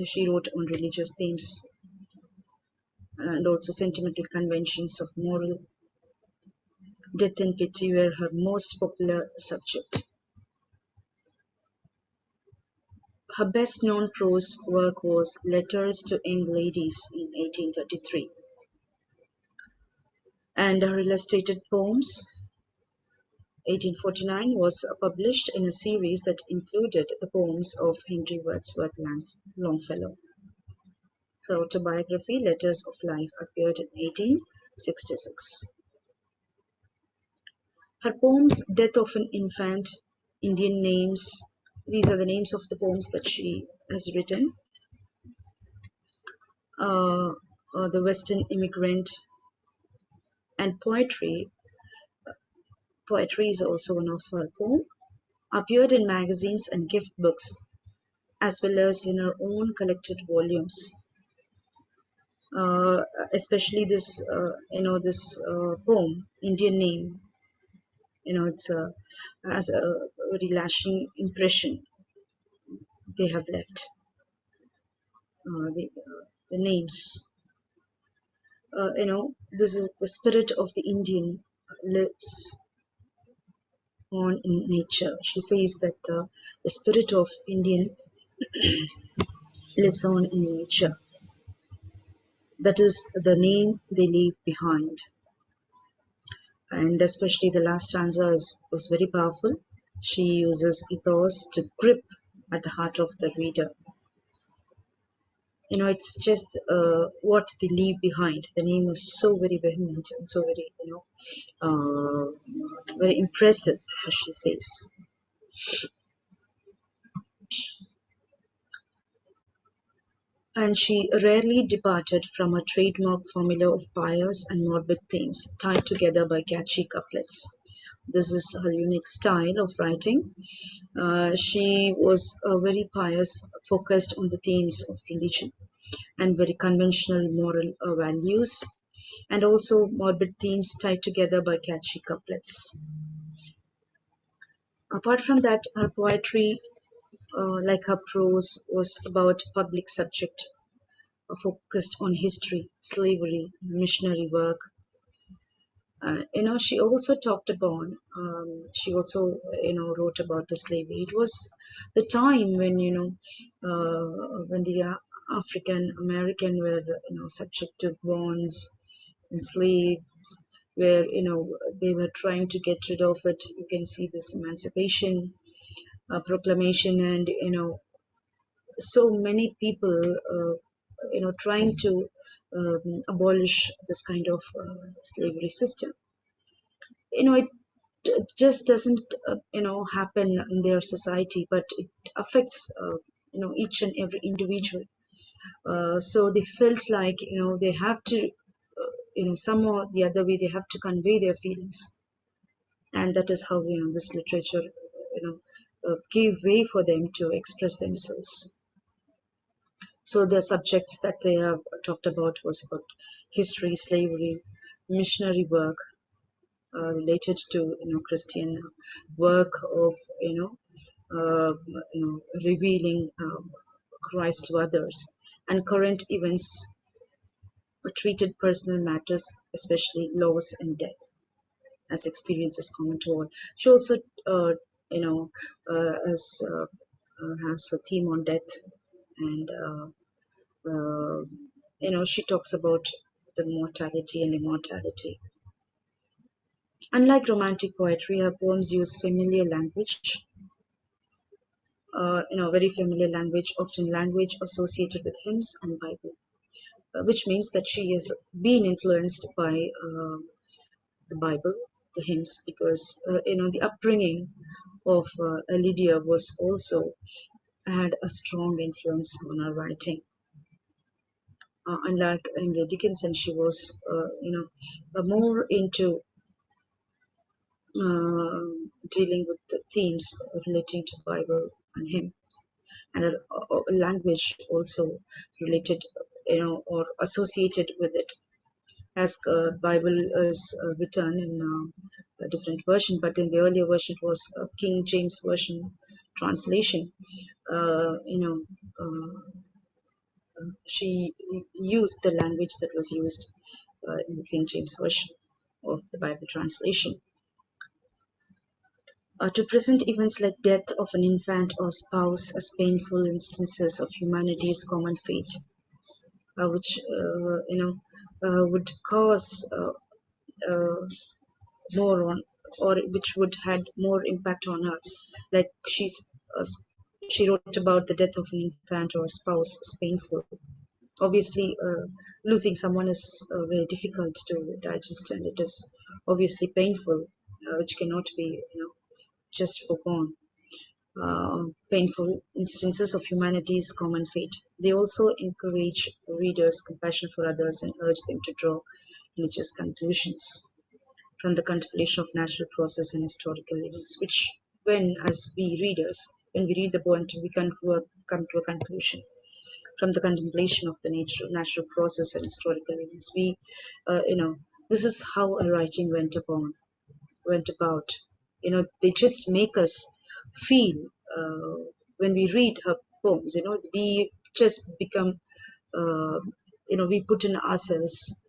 she wrote on religious themes and also sentimental conventions of moral. Death and pity were her most popular subject. Her best-known prose work was Letters to Young Ladies in 1833, and her illustrated poems, 1849, was published in a series that included the poems of Henry Wadsworth Longfellow. Her autobiography, Letters of Life, appeared in 1866. Her poems, Death of an Infant, Indian Names, these are the names of the poems that she has written. The Western Immigrant, and Poetry. Poetry is also one of her poems. Appeared in magazines and gift books, as well as in her own collected volumes. Especially this, this poem, Indian Name. It's has a very lasting impression they have left. The names. This is the spirit of the Indian lives on in nature. She says that the spirit of Indian lives on in nature. That is the name they leave behind. And especially the last stanza was very powerful. She uses ethos to grip at the heart of the reader. It's just what they leave behind. The name is so very vehement and so very, very impressive, as she says. And she rarely departed from a trademark formula of pious and morbid themes tied together by catchy couplets. This is her unique style of writing. She was very pious, focused on the themes of religion and very conventional moral values, and also morbid themes tied together by catchy couplets. Apart from that, her poetry, like her prose, was about public subject, focused on history, slavery, missionary work. She also talked about, she also, wrote about the slavery. It was the time when the African American were, subject to bonds and slaves, where, they were trying to get rid of it. You can see this emancipation proclamation, and, so many people, trying to abolish this kind of slavery system. It just doesn't, happen in their society, but it affects, each and every individual. So they felt like, they have to, some or the other way, they have to convey their feelings. And that is how, this literature, gave way for them to express themselves. So the subjects that they have talked about was about history, slavery, missionary work, related to, Christian work of, revealing Christ to others, and current events treated personal matters, especially loss and death, as experiences common to all. She also, as has a theme on death, and she talks about the mortality and immortality. Unlike romantic poetry, her poems use familiar language, very familiar language, often language associated with hymns and Bible, which means that she has been influenced by the Bible, the hymns, because, the upbringing of Lydia was also had a strong influence on her writing. unlike Emily Dickinson, she was, more into dealing with the themes relating to Bible and hymns, and a language also related, or associated with it. As Bible is written in a different version, but in the earlier version it was a King James version translation. Uh, you know, she used the language that was used in the King James version of the Bible translation. To present events like death of an infant or spouse as painful instances of humanity's common fate, which would cause more on, or which would had more impact on her. Like she wrote about the death of an infant or spouse as painful. Obviously, losing someone is very difficult to digest, and it is obviously painful, which cannot be just forgone. Painful instances of humanity's common fate. They also encourage readers' compassion for others and urge them to draw religious conclusions from the contemplation of natural process and historical events, which as we readers, when we read the poem, we come to a conclusion from the contemplation of the natural process and historical events. This is how a writing went about. They just make us feel when we read her poems. We just become, we put in ourselves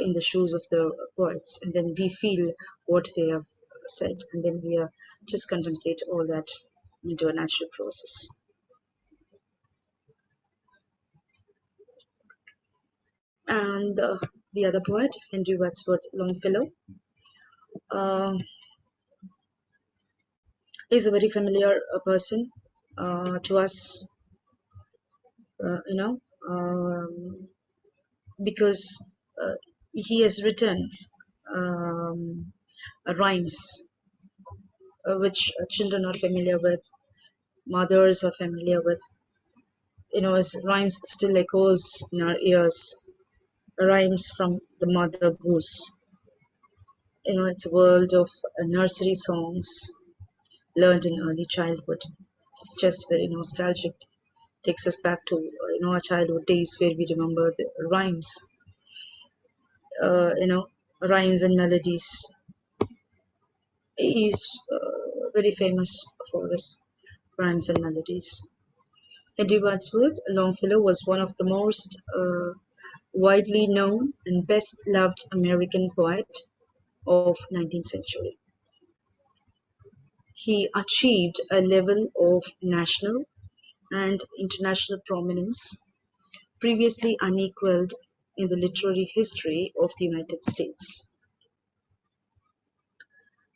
in the shoes of the poets, and then we feel what they have said, and then we just contemplate all that into a natural process. And the other poet, Henry Wadsworth Longfellow, uh, is a very familiar person to us, you know, because he has written um, rhymes which children are familiar with, mothers are familiar with. His rhymes still echoes in our ears. Rhymes from the Mother Goose. It's a world of nursery songs learned in early childhood. It's just very nostalgic. Takes us back to our childhood days where we remember the rhymes. Rhymes and melodies. He's very famous for his rhymes and melodies. Henry Wadsworth Longfellow was one of the most widely known and best loved American poet of 19th century. He achieved a level of national and international prominence previously unequaled in the literary history of the United States,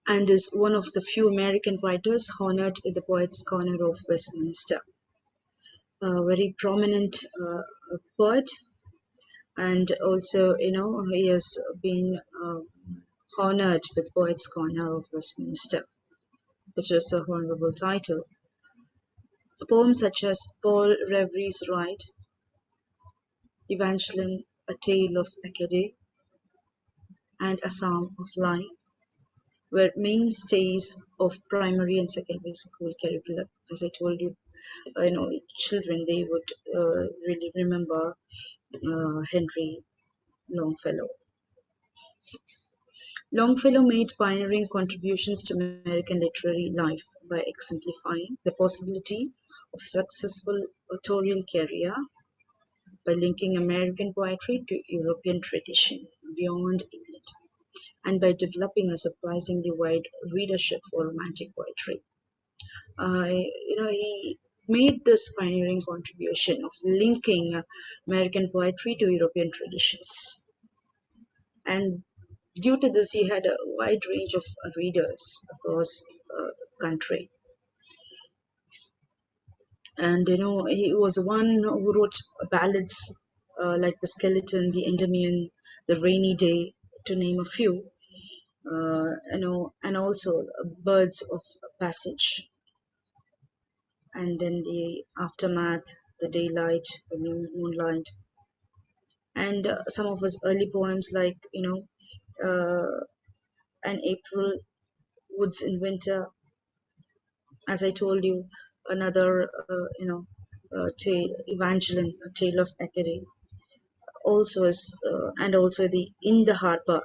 and is one of the few American writers honored in the Poets' Corner of Westminster. A very prominent poet, and also he has been honored with Poets' Corner of Westminster, which is a honorable title. Poems such as Paul Revere's Ride, Evangeline, A Tale of Acadie, and A Psalm of Life were mainstays of primary and secondary school curriculum. As I told you, children, they would really remember Henry Longfellow. Longfellow made pioneering contributions to American literary life by exemplifying the possibility of a successful authorial career by linking American poetry to European tradition beyond England, and by developing a surprisingly wide readership for romantic poetry. He made this pioneering contribution of linking American poetry to European traditions. And due to this, he had a wide range of readers across the country. And he was one who wrote ballads like The Skeleton, The Endymion, The Rainy Day, to name a few. And also Birds of Passage, and then The Aftermath, The Daylight, The Moonlight, and some of his early poems like An April, Woods in Winter, as I told you, another tale, Evangeline, A Tale of Acadie, also is and also the In the Harbor,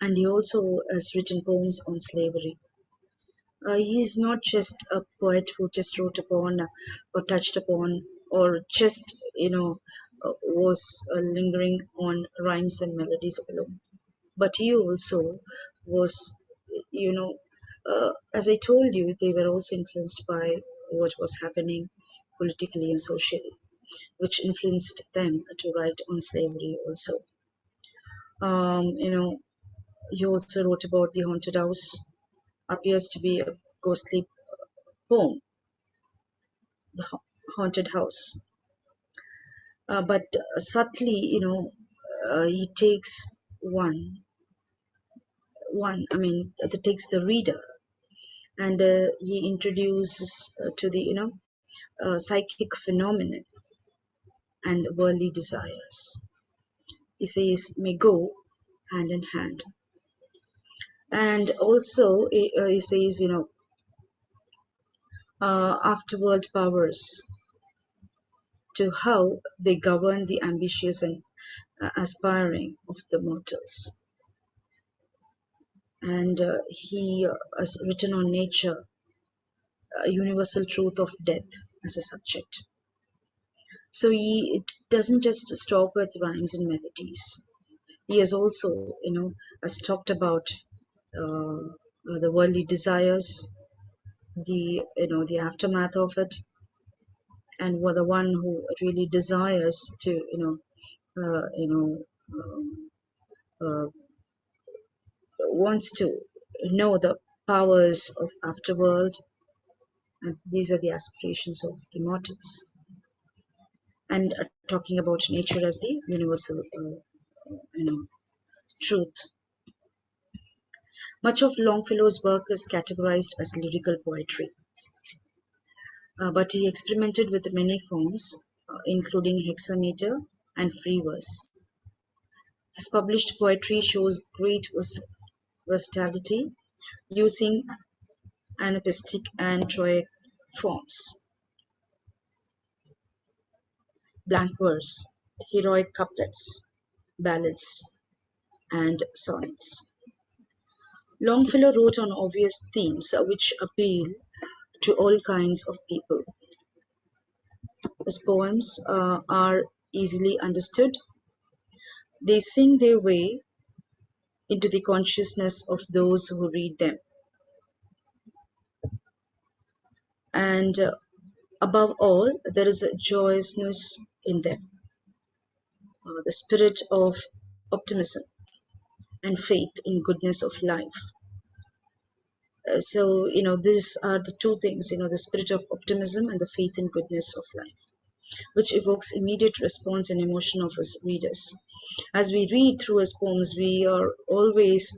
and he also has written poems on slavery. He is not just a poet who just wrote upon or touched upon or just was lingering on rhymes and melodies alone, but he also was, as I told you, they were also influenced by what was happening politically and socially, which influenced them to write on slavery also. um, you know he also wrote about the haunted house, appears to be a ghostly poem, the haunted house. But subtly, he takes I mean, that takes the reader, and he introduces to the, psychic phenomenon and worldly desires. He says, may go hand in hand. And also, he says, afterworld powers to how they govern the ambitious and aspiring of the mortals. And he has written on nature, a universal truth of death as a subject. So he doesn't just stop with rhymes and melodies. He has also, has talked about the worldly desires, the aftermath of it, and were the one who really desires to, uh, wants to know the powers of afterworld, and these are the aspirations of the mortals. And talking about nature as the universal, truth. Much of Longfellow's work is categorized as lyrical poetry, but he experimented with many forms, including hexameter and free verse. His published poetry shows great versatility, using anapaestic and troic forms, blank verse, heroic couplets, ballads, and sonnets. Longfellow wrote on obvious themes which appeal to all kinds of people. His poems are easily understood. They sing their way into the consciousness of those who read them. And above all, there is a joyousness in them, the spirit of optimism and faith in goodness of life. So, these are the two things, the spirit of optimism and the faith in goodness of life, which evokes immediate response and emotion of his readers. As we read through his poems, we are always,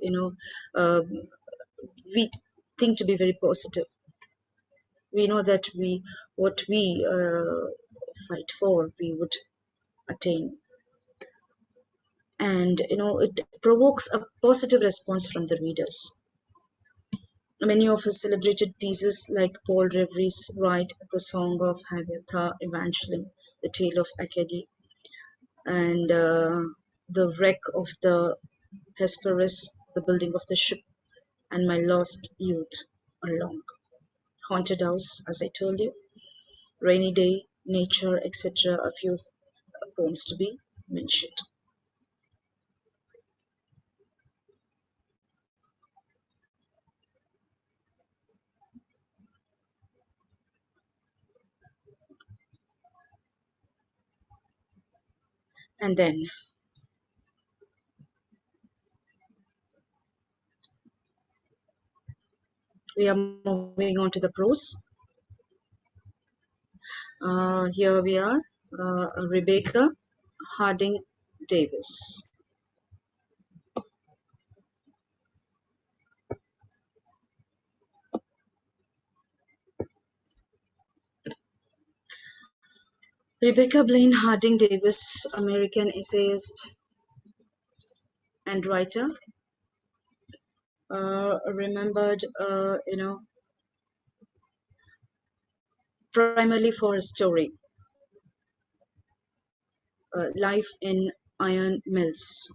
we think to be very positive. We know that what we fight for, we would attain. And, it provokes a positive response from the readers. Many of his celebrated pieces, like Paul Revere's Ride, The Song of Harriet, Evangeline, The Tale of Acadie, and The Wreck of the Hesperus, The Building of the Ship, and My Lost Youth, are long. Haunted House, as I told you, Rainy Day, Nature, etc., a few poems to be mentioned. And then we are moving on to the prose. Here we are, Rebecca Harding Davis. Rebecca Blaine Harding Davis, American essayist and writer, remembered, primarily for a story, Life in Iron Mills,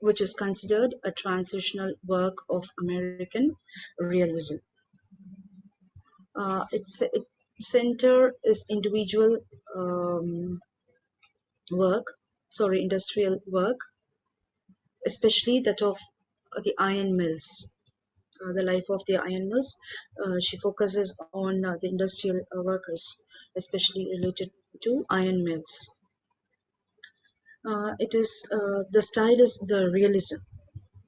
which is considered a transitional work of American realism. Its center is industrial work, especially that of the iron mills. The life of the iron mills. She focuses on the industrial workers, especially related to iron mills. It is the style is the realism,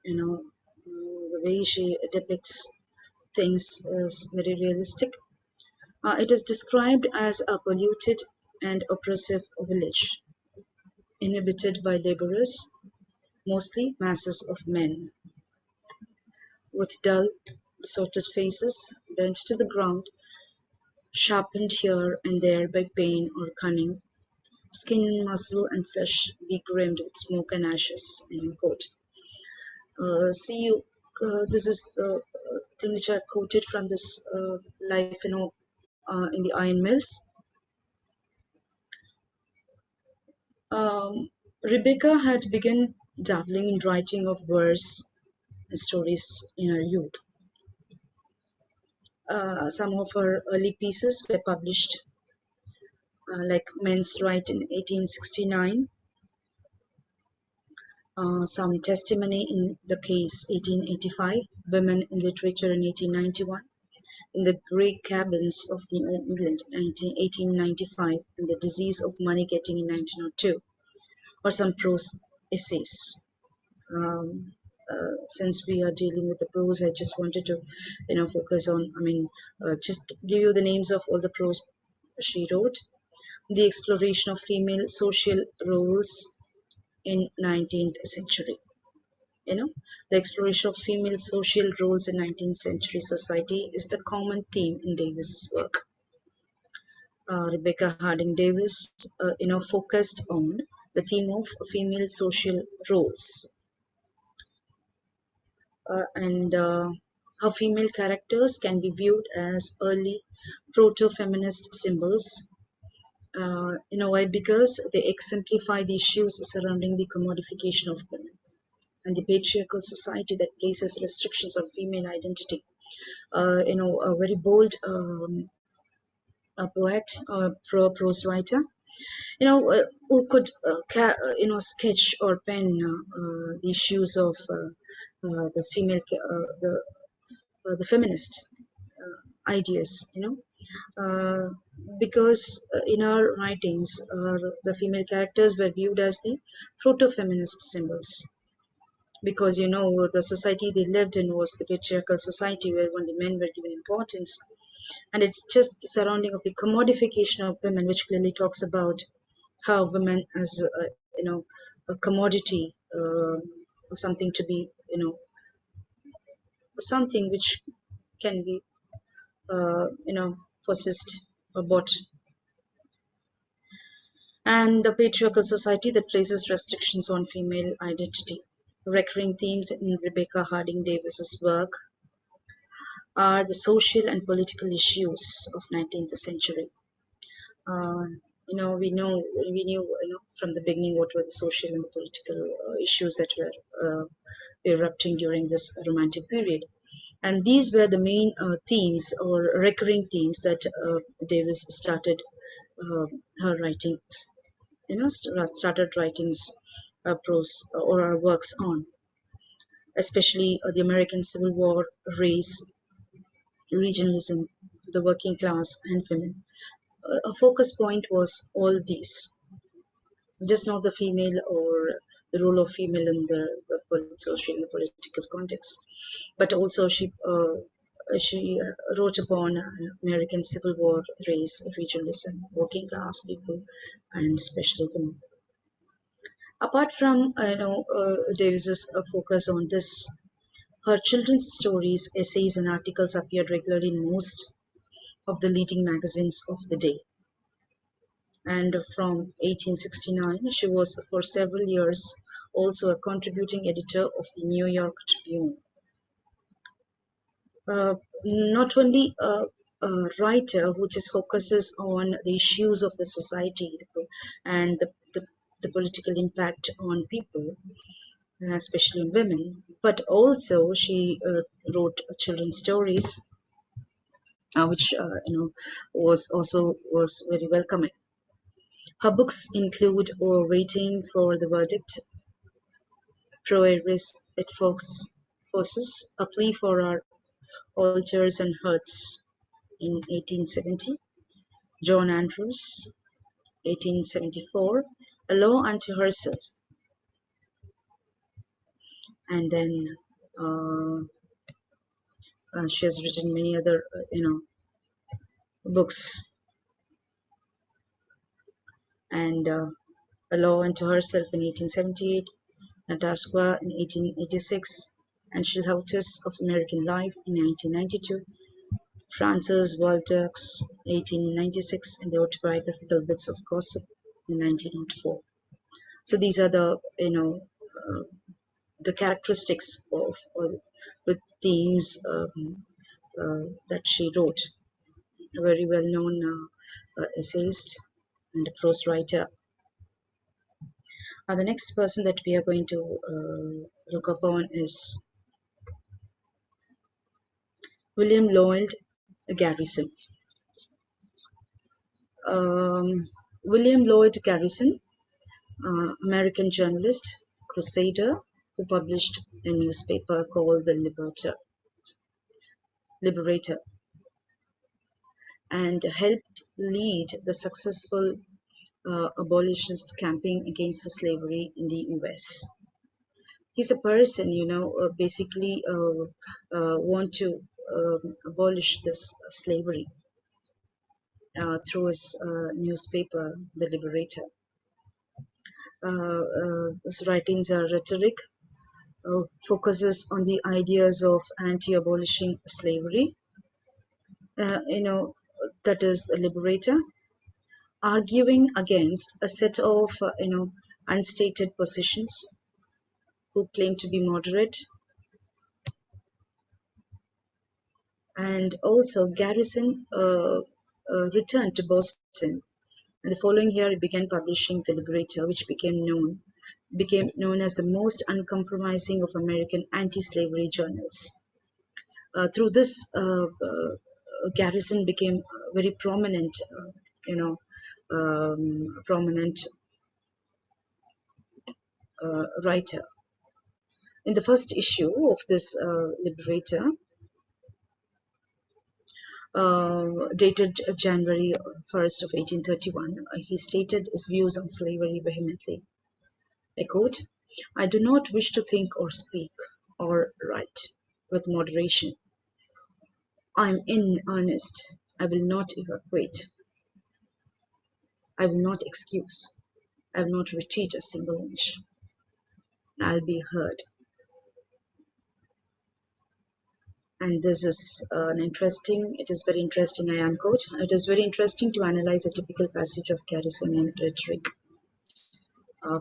the way she depicts things is very realistic. It is described as a polluted and oppressive village, inhabited by laborers, mostly masses of men, with dull, sorted faces, bent to the ground, sharpened here and there by pain or cunning, skin, muscle, and flesh begrimed with smoke and ashes. End quote. This is the thing which I've quoted from this life, in the iron mills. Rebecca had begun dabbling in writing of verse and stories in her youth. Some of her early pieces were published, like Men's Right in 1869, Some Testimony in the Case 1885, Women in Literature in 1891, In the Grey Cabins of New England 1895, and The Disease of Money Getting in 1902, or some prose essays. Since we are dealing with the prose, I just wanted to, focus on, just give you the names of all the prose she wrote. The Exploration of Female Social Roles in 19th Century. The exploration of female social roles in 19th century society is the common theme in Davis's work. Rebecca Harding Davis, focused on the theme of female social roles, and how female characters can be viewed as early proto-feminist symbols. Why? Because they exemplify the issues surrounding the commodification of women and the patriarchal society that places restrictions on female identity. A very bold a poet, prose writer, who could sketch or pen the issues of the female, the feminist ideas, because in our writings, the female characters were viewed as the proto-feminist symbols. Because the society they lived in was the patriarchal society where only men were given importance, and it's just the surrounding of the commodification of women, which clearly talks about how women as a commodity, something to be something which can be possessed or bought, and the patriarchal society that places restrictions on female identity. Recurring themes in Rebecca Harding Davis's work are the social and political issues of 19th century. We knew from the beginning what were the social and the political issues that were erupting during this Romantic period, and these were the main themes or recurring themes that Davis started her writings. Started writings, prose or her works on, especially the American Civil War, race, regionalism, the working class, and women. A focus point was all these, just not the female or the role of female in the social and political context, but also she wrote upon American Civil War, race, regionalism, working class people, and especially women. Apart from Davis's focus on this, her children's stories, essays, and articles appeared regularly in most of the leading magazines of the day. And from 1869, she was for several years also a contributing editor of the New York Tribune. Not only a writer who just focuses on the issues of the society and the political impact on people, especially on women, but also she wrote children's stories, which was very welcoming. Her books include Waiting for the Verdict, Proeris et Forces, A Plea for Our Altars and Hearts in 1870, John Andrews, 1874, A Law Unto Herself, and then she has written many other books, and A Law Unto Herself in 1878, Natasha in 1886, and Schilhoutus of American Life in 1992, Francis Walter's 1896, and the Autobiographical Bits of Gossip in 1904. So these are the characteristics of the themes that she wrote. A very well-known essayist and a prose writer. The next person that we are going to look upon is William Lloyd Garrison. William Lloyd Garrison, American journalist, crusader, who published a newspaper called The Liberator, and helped lead the successful abolitionist campaign against slavery in the US. He's a person, basically want to abolish this slavery through his newspaper, The Liberator. His writings are rhetoric, focuses on the ideas of anti-abolishing slavery, that is the Liberator, arguing against a set of unstated positions who claim to be moderate. And also Garrison returned to Boston, and the following year he began publishing The Liberator, which became known as the most uncompromising of American anti-slavery journals. Through this, Garrison became very prominent, prominent writer. In the first issue of this Liberator, dated January 1st of 1831, he stated his views on slavery vehemently. I quote, "I do not wish to think or speak or write with moderation. I am in earnest. I will not evacuate. I will not excuse. I will not retreat a single inch. I'll be heard." And this is it is very interesting, I unquote, "It is very interesting to analyze a typical passage of Garrisonian rhetoric.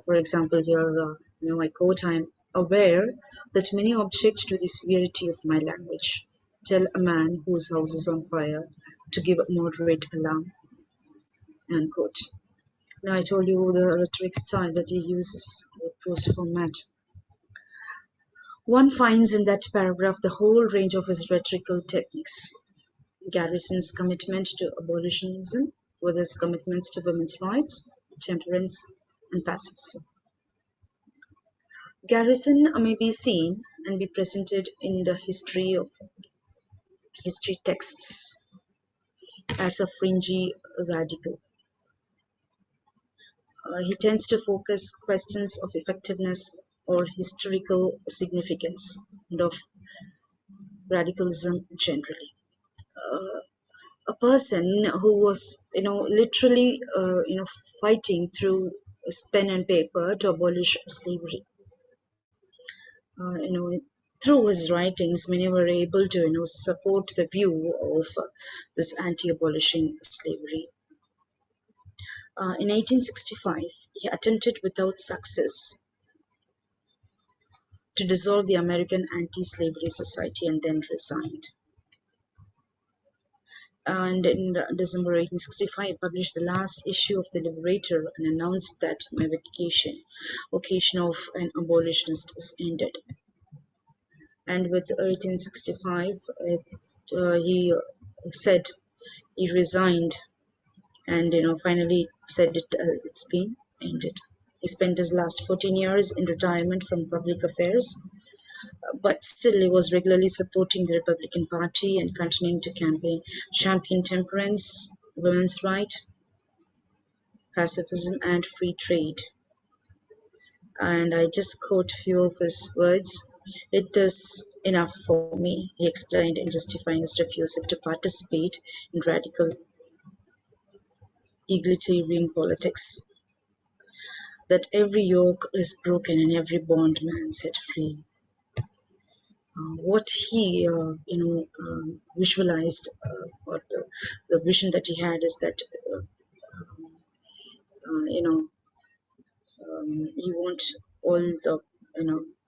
For example, here, I quote, "I am aware that many object to the severity of my language. Tell a man whose house is on fire to give a moderate alarm," unquote. Now, I told you the rhetoric style that he uses, the prose format. One finds in that paragraph the whole range of his rhetorical techniques. Garrison's commitment to abolitionism with his commitments to women's rights, temperance, and pacifism. Garrison may be seen and be presented in the history texts as a fringy radical. He tends to focus questions of effectiveness or historical significance and of radicalism generally. A person who was, literally, fighting through his pen and paper to abolish slavery. Through his writings, many were able to support the view of this anti-abolishing slavery. In 1865, he attempted without success to dissolve the American Anti-Slavery Society and then resigned. And in December 1865, he published the last issue of the Liberator and announced that my vocation of an abolitionist is ended. And with 1865, he said he resigned, and finally said it's been ended. He spent his last 14 years in retirement from public affairs, but still he was regularly supporting the Republican Party and continuing to champion temperance, women's rights, pacifism, and free trade. And I just quote a few of his words. "It is enough for me," he explained in justifying his refusal to participate in radical egalitarian politics, "that every yoke is broken and every bondman set free." What he, visualized, or the vision that he had is that, he want all the,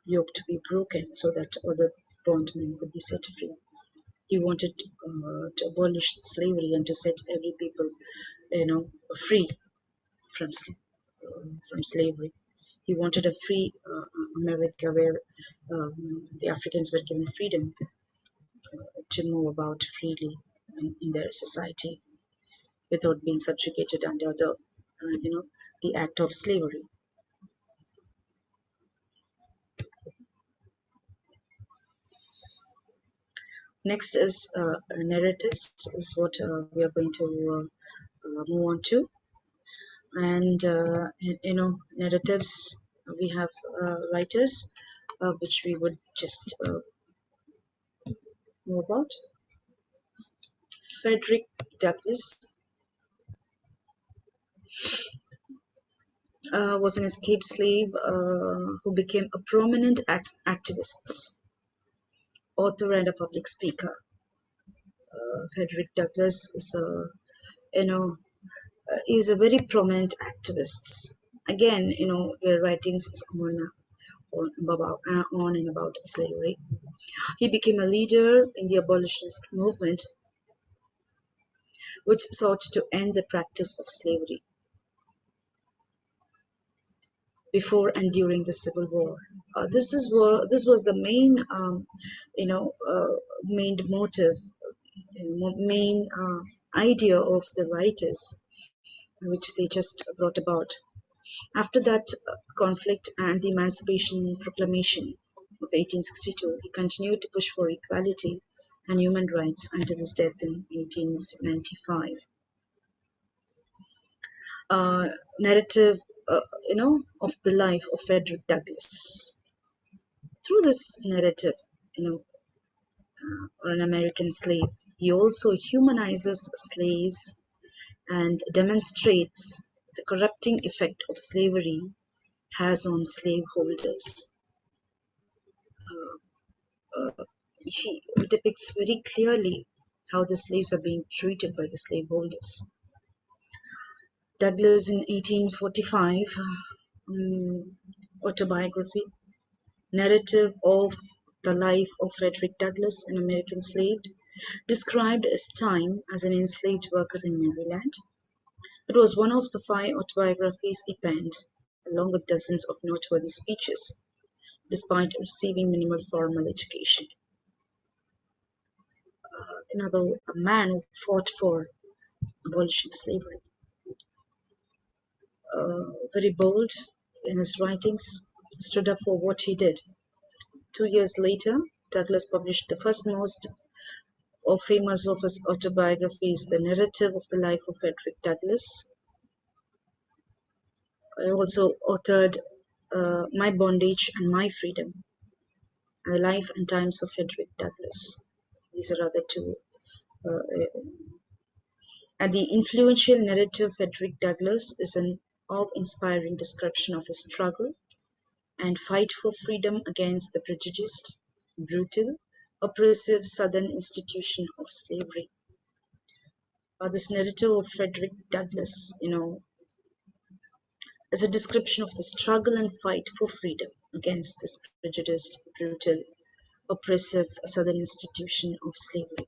yoke to be broken so that other bondmen could be set free. He wanted to abolish slavery and to set every people, free from slavery. He wanted a free America where the Africans were given freedom to move about freely in their society without being subjugated under the act of slavery. Next is narratives, is what we are going to move on to. And narratives, we have writers which we would just know about. Frederick Douglass was an escaped slave who became a prominent activist, author, and a public speaker. Frederick Douglass is is a very prominent activist. Again, their writings is on and about slavery. He became a leader in the abolitionist movement, which sought to end the practice of slavery before and during the Civil War. This was the main, main motive, main idea of the writers, which they just brought about. After that conflict and the Emancipation Proclamation of 1862, he continued to push for equality and human rights until his death in 1895. Narrative, of the life of Frederick Douglass. Through this narrative, or an American slave, he also humanizes slaves and demonstrates the corrupting effect of slavery has on slaveholders. He depicts very clearly how the slaves are being treated by the slaveholders. Douglass in 1845, autobiography, narrative of the life of Frederick Douglass, an American slave, described his time as an enslaved worker in Maryland. It was one of the 5 autobiographies he penned, along with dozens of noteworthy speeches, despite receiving minimal formal education. A man who fought for abolishing slavery. Very bold in his writings, stood up for what he did. 2 years later, Douglass published the first most famous of his autobiographies, The Narrative of the Life of Frederick Douglass. I also authored My Bondage and My Freedom, and The Life and Times of Frederick Douglass. These are other 2. And the influential narrative Frederick Douglass is an awe-inspiring description of his struggle and fight for freedom against the prejudiced, brutal, oppressive Southern institution of slavery. This narrative of Frederick Douglass, is a description of the struggle and fight for freedom against this prejudiced, brutal, oppressive Southern institution of slavery.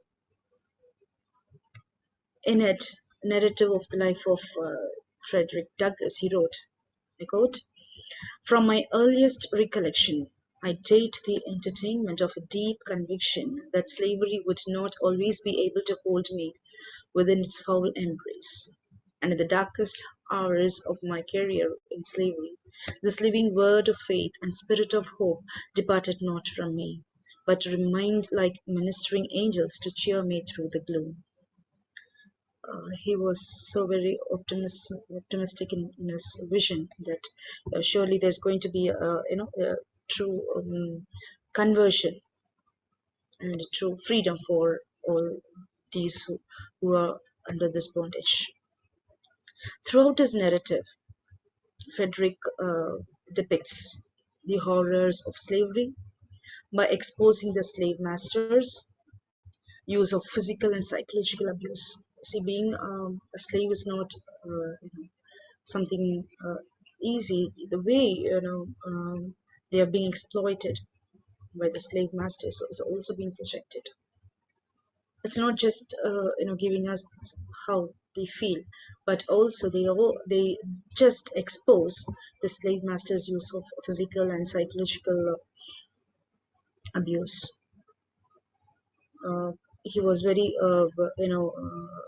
In it, narrative of the life of Frederick Douglass, he wrote, I quote, "From my earliest recollection, I date the entertainment of a deep conviction that slavery would not always be able to hold me within its foul embrace. And in the darkest hours of my career in slavery, this living word of faith and spirit of hope departed not from me, but remained like ministering angels to cheer me through the gloom." He was so very optimistic in his vision that surely there's going to be a true conversion and true freedom for all these who are under this bondage. Throughout his narrative, Frederick depicts the horrors of slavery by exposing the slave masters' use of physical and psychological abuse. See, being a slave is not something easy. The way they are being exploited by the slave masters is also being projected. It's not just giving us how they feel, but also they just expose the slave masters' use of physical and psychological abuse. He was very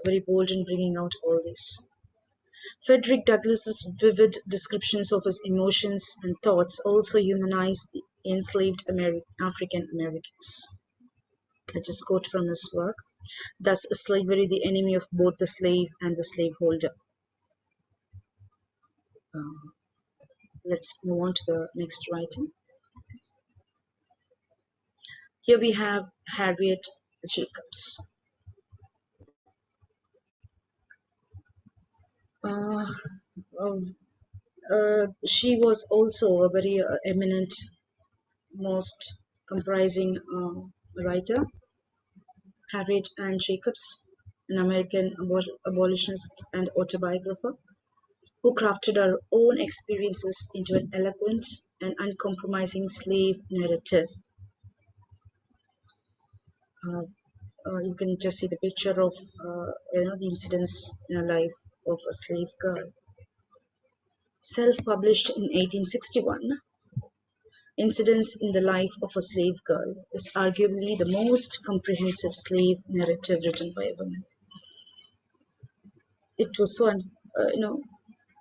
very bold in bringing out all this. Frederick Douglass's vivid descriptions of his emotions and thoughts also humanize the enslaved African Americans. I just quote from his work. Thus, is slavery the enemy of both the slave and the slaveholder? Let's move on to the next writing. Here we have Harriet Jacobs. She was also a very eminent, most comprising writer, Harriet Ann Jacobs, an American abolitionist and autobiographer, who crafted her own experiences into an eloquent and uncompromising slave narrative. You can just see the picture of the incidents in a life of a slave girl. Self-published in 1861, Incidents in the Life of a Slave Girl is arguably the most comprehensive slave narrative written by a woman. It was so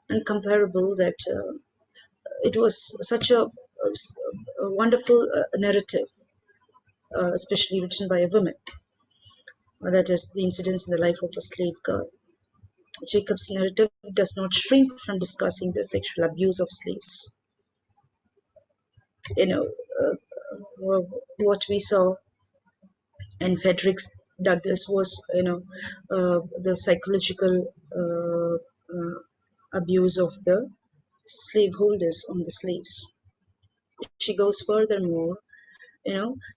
uncomparable that it was such a wonderful narrative, especially written by a woman. That is, the incidents in the life of a slave girl. Jacob's narrative does not shrink from discussing the sexual abuse of slaves. What we saw in Frederick Douglass was, the psychological abuse of the slaveholders on the slaves. She goes furthermore,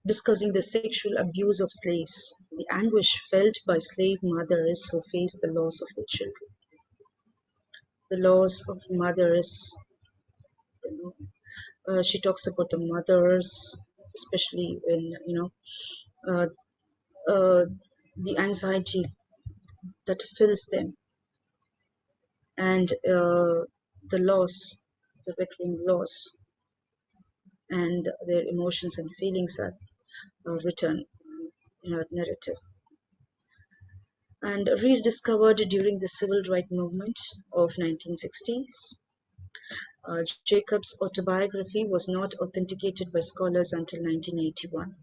discussing the sexual abuse of slaves, the anguish felt by slave mothers who face the loss of their children. The loss of mothers, she talks about the mothers, especially when, the anxiety that fills them and the loss, the recurring loss, and their emotions and feelings are written in our narrative. And rediscovered during the civil rights movement of 1960s. Jacobs' autobiography was not authenticated by scholars until 1981.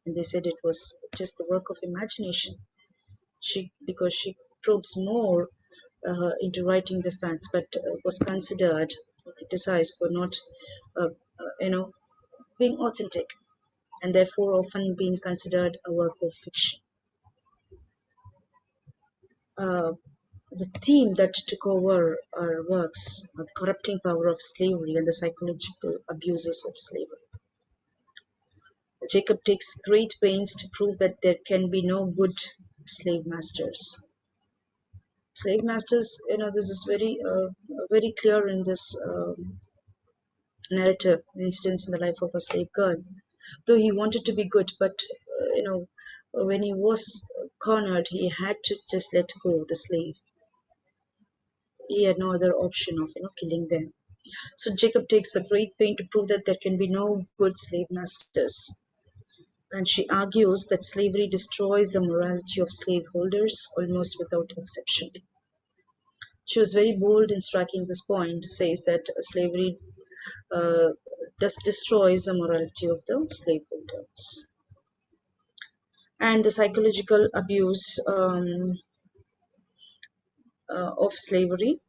And they said it was just the work of imagination. Because she probes more into writing the facts, but was considered, criticized for not, being authentic, and therefore often being considered a work of fiction. The theme that took over our works are the corrupting power of slavery and the psychological abuses of slavery. Jacob takes great pains to prove that there can be no good slave masters. Slave masters, this is very clear in this narrative instance in the life of a slave girl. Though he wanted to be good, but when he was cornered, he had to just let go the slave. He had no other option of killing them. So Jacob takes a great pain to prove that there can be no good slave masters. And she argues that slavery destroys the morality of slaveholders almost without exception. She was very bold in striking this point, says that slavery destroys the morality of the slaveholders. And the psychological abuse of slavery.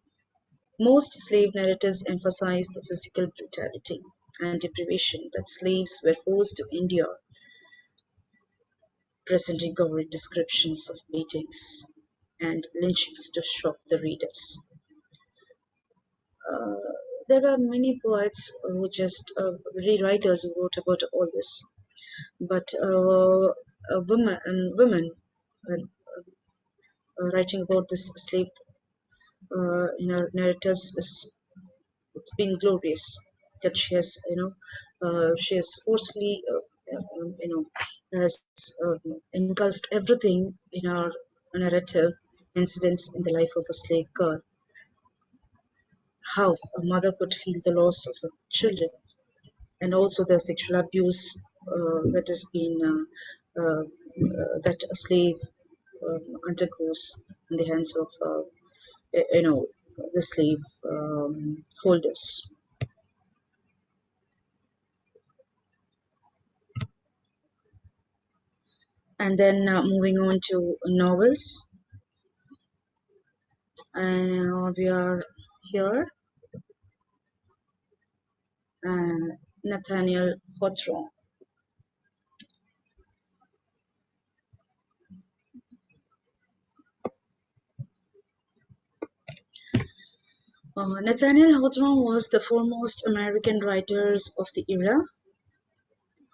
Most slave narratives emphasize the physical brutality and deprivation that slaves were forced to endure, presenting gory descriptions of beatings and lynchings to shock the readers. There are many poets who rewriters who wrote about all this, but women writing about this slave narratives it's been glorious that she has forcefully has engulfed everything in our narrative incidents in the life of a slave girl. How a mother could feel the loss of her children, and also the sexual abuse that has been that a slave undergoes in the hands of the slave holders. And then moving on to novels, we are here. Nathaniel Hawthorne. Nathaniel Hawthorne was the foremost American writers of the era,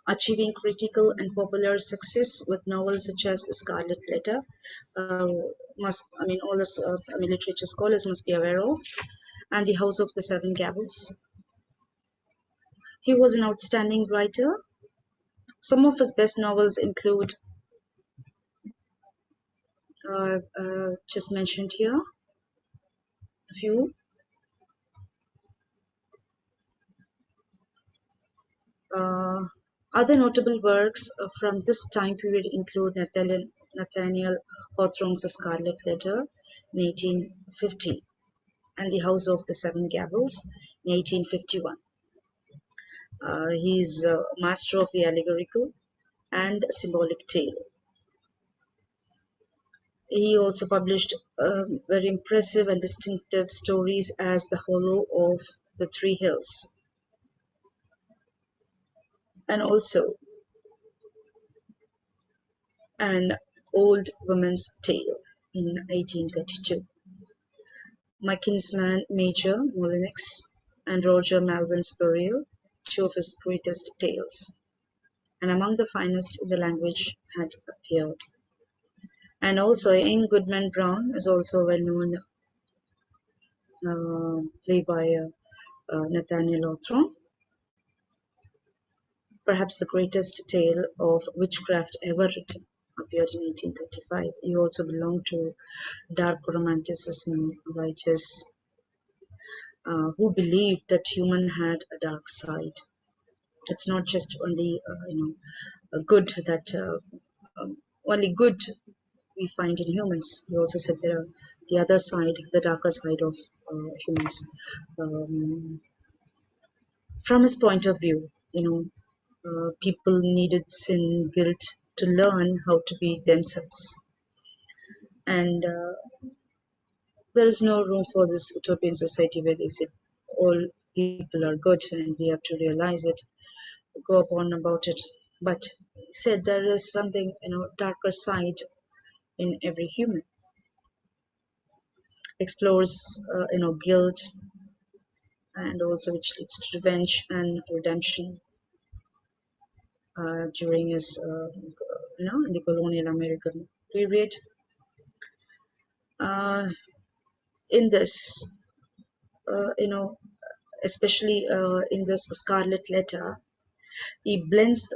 achieving critical and popular success with novels such as The Scarlet Letter, all this literature scholars must be aware of, and The House of the Seven Gables. He was an outstanding writer. Some of his best novels include just mentioned here a few. Other notable works from this time period include Nathaniel Hawthorne's Scarlet Letter in 1850 and The House of the Seven Gables in 1851. He is a master of the allegorical and symbolic tale. He also published very impressive and distinctive stories as The Hollow of the Three Hills, and also An Old Woman's Tale in 1832. My Kinsman Major Molyneux and Roger Malvin's Burial, two of his greatest tales, and among the finest in the language, had appeared. And also in Goodman Brown is also a well-known play by Nathaniel Hawthorne. Perhaps the greatest tale of witchcraft ever written, appeared in 1835. He also belonged to dark Romanticism writers who believed that human had a dark side. It's not just only a good that only good we find in humans. He also said there are the other side, the darker side of humans. From his point of view, people needed sin, guilt to learn how to be themselves. And there is no room for this utopian society where they said all people are good and we have to realize it, go upon about it. But he said there is something, darker side in every human. Explores, guilt, and also which leads to revenge and redemption. during his, in the colonial American period. In this, especially in this Scarlet Letter, he blends,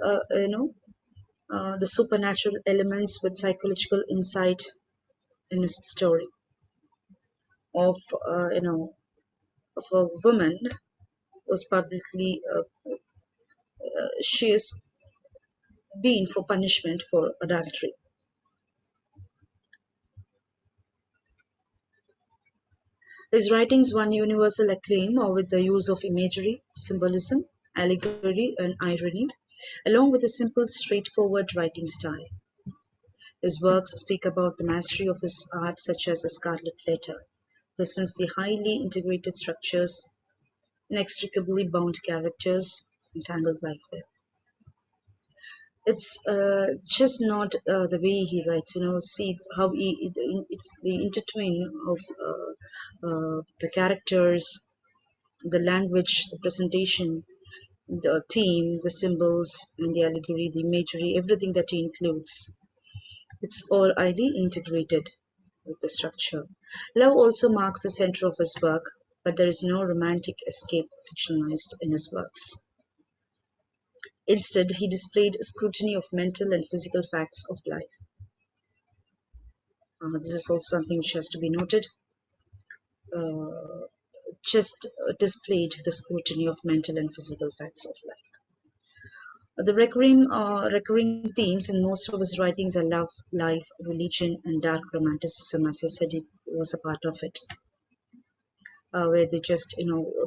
the supernatural elements with psychological insight in his story of, of a woman who's publicly, she is being for punishment for adultery. His writings won universal acclaim with the use of imagery, symbolism, allegory, and irony, along with a simple, straightforward writing style. His works speak about the mastery of his art, such as The Scarlet Letter, presents the highly integrated structures, inextricably bound characters, and tangled life there. It's just not the way he writes, see how it's the intertwine of the characters, the language, the presentation, the theme, the symbols, and the allegory, the imagery, everything that he includes. It's all highly integrated with the structure. Love also marks the center of his work, but there is no romantic escape fictionalized in his works. Instead, he displayed a scrutiny of mental and physical facts of life. This is also something which has to be noted. Just displayed the scrutiny of mental and physical facts of life. The recurring themes in most of his writings are love, life, religion, and dark romanticism. As I said, he was a part of it, where they just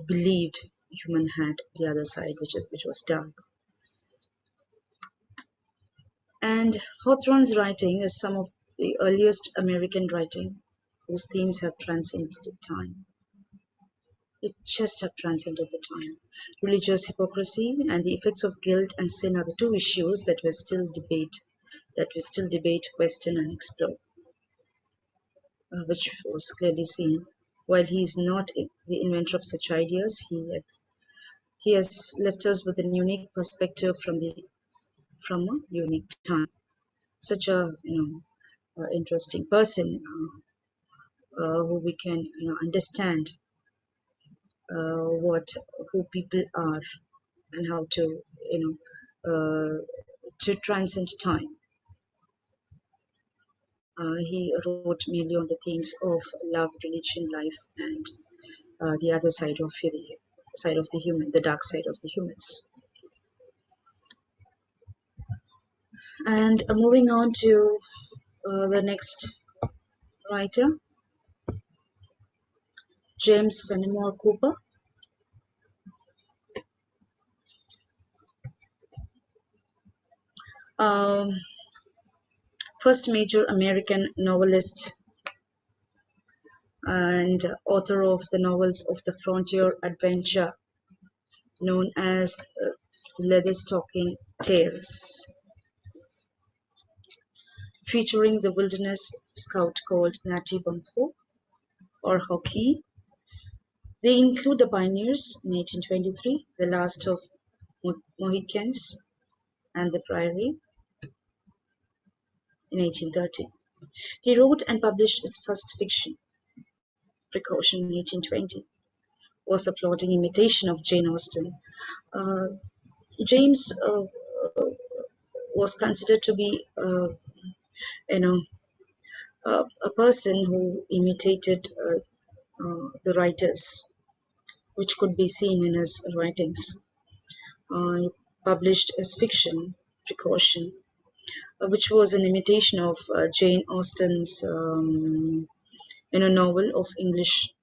believed human had the other side, which was dark. And Hawthorne's writing is some of the earliest American writing whose themes have transcended time. It just have transcended the time. Religious hypocrisy and the effects of guilt and sin are the two issues that we still debate, question, and explore, which was clearly seen. While he is not the inventor of such ideas, he has left us with a unique perspective from a unique time. Such a interesting person who we can understand who people are and how to to transcend time. He wrote mainly on the themes of love, religion, life, and the other side of the human, the dark side of the humans. And moving on to the next writer, James Fenimore Cooper. First major American novelist and author of the novels of the frontier adventure known as Leatherstocking Tales, featuring the wilderness scout called Natty Bumppo or Hockey. They include The Pioneers in 1823, The Last of Mohicans, and The Prairie in 1830. He wrote and published his first fiction, Precaution, in 1820, was a plotting imitation of Jane Austen. James was considered to be, a person who imitated the writers, which could be seen in his writings. He published his fiction, Precaution, which was an imitation of Jane Austen's novel of English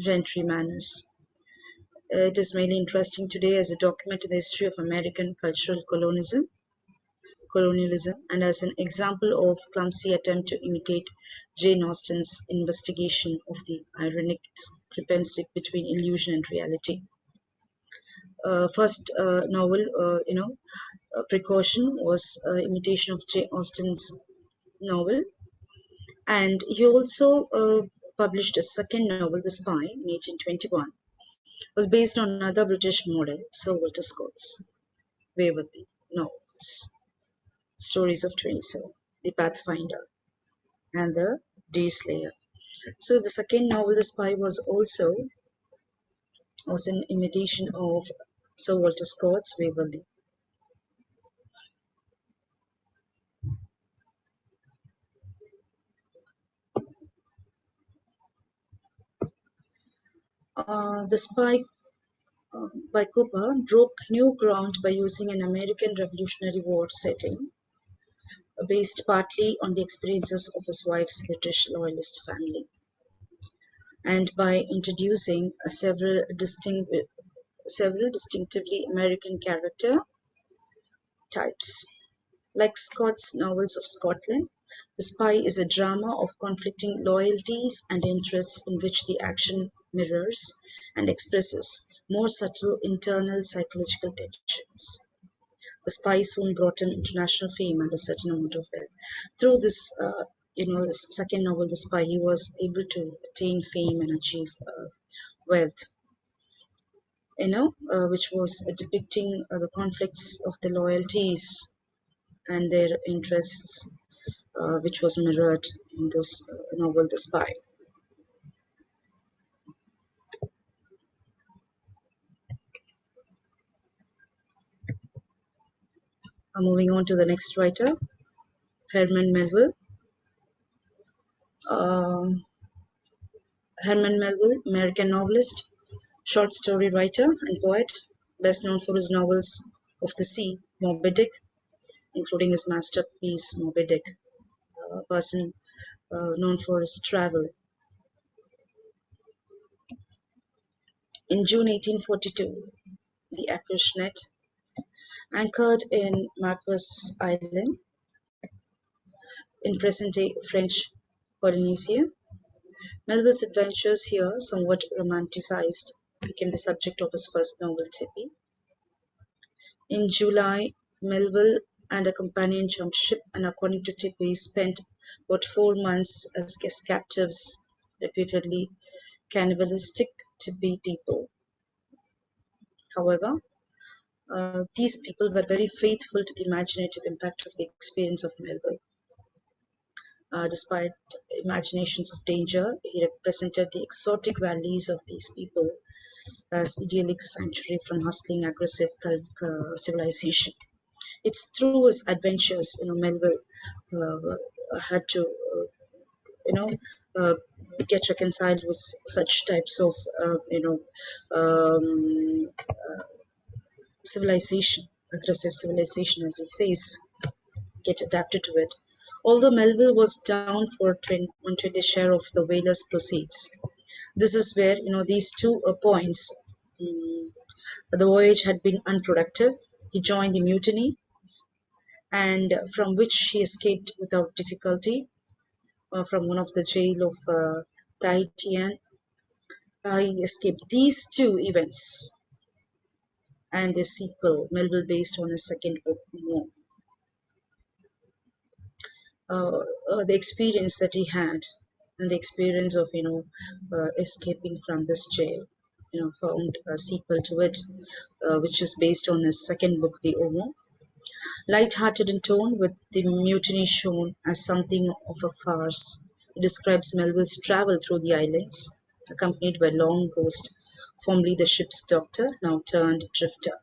gentry manners. It is mainly interesting today as a document in the history of American cultural colonialism, and as an example of clumsy attempt to imitate Jane Austen's investigation of the ironic discrepancy between illusion and reality. First novel, Precaution, was imitation of Jane Austen's novel, and he also published a second novel, The Spy, in 1821. Was based on another British model, Sir Walter Scott's Waverley novel. Roberts' stories of 27, The Pathfinder, and The Deerslayer. So the second novel, The Spy, was an imitation of Sir Walter Scott's Waverley. The Spy by Cooper broke new ground by using an American Revolutionary War setting based partly on the experiences of his wife's British loyalist family, and by introducing several distinctively American character types. Like Scott's novels of Scotland, The Spy is a drama of conflicting loyalties and interests in which the action mirrors and expresses more subtle internal psychological tensions. The Spy soon brought him international fame and a certain amount of wealth. Through this second novel, The Spy, he was able to attain fame and achieve wealth. Which was depicting the conflicts of the loyalties and their interests, which was mirrored in this novel, The Spy. Moving on to the next writer, Herman Melville. Herman Melville, American novelist, short story writer, and poet, best known for his novels of the sea, Moby Dick, including his masterpiece, Moby Dick, a person known for his travel. In June 1842, the Acushnet anchored in Marquess Island in present-day French Polynesia. Melville's adventures here, somewhat romanticized, became the subject of his first novel, Tippy. In July, Melville and a companion jumped ship and, according to Tippy, spent about 4 months as captives, reputedly cannibalistic Tippy people. However, these people were very faithful to the imaginative impact of the experience of Melville. Despite imaginations of danger, he represented the exotic valleys of these people as idyllic sanctuary from hustling, aggressive civilization. It's through his adventures, Melville had to, get reconciled with such types of, civilization, aggressive civilization, as he says, get adapted to it. Although Melville was down for 1/20 share of the whalers' proceeds, this is where these 2 points. The voyage had been unproductive. He joined the mutiny, and from which he escaped without difficulty from one of the jail of Tahitian. He escaped these 2 events and the sequel, Melville, based on his second book, More. The experience that he had and the experience of escaping from this jail found a sequel to it, which is based on his second book, The Omo. Light-hearted in tone, with the mutiny shown as something of a farce, it describes Melville's travel through the islands, accompanied by Long Ghost, formerly the ship's doctor, now turned drifter.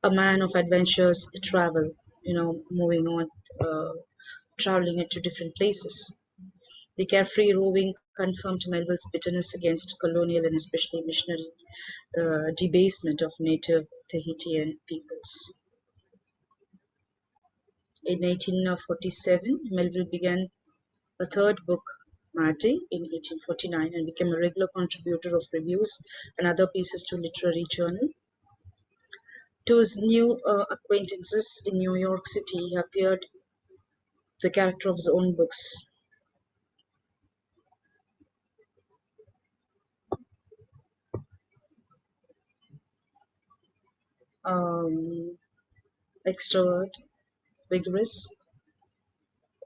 A man of adventures, travel, moving on, traveling into different places. The carefree roving confirmed Melville's bitterness against colonial and especially missionary debasement of native Tahitian peoples. In 1847, Melville began a third book, Marty, in 1849, and became a regular contributor of reviews and other pieces to literary journal. To his new acquaintances in New York City, he appeared the character of his own books. Extrovert, vigorous.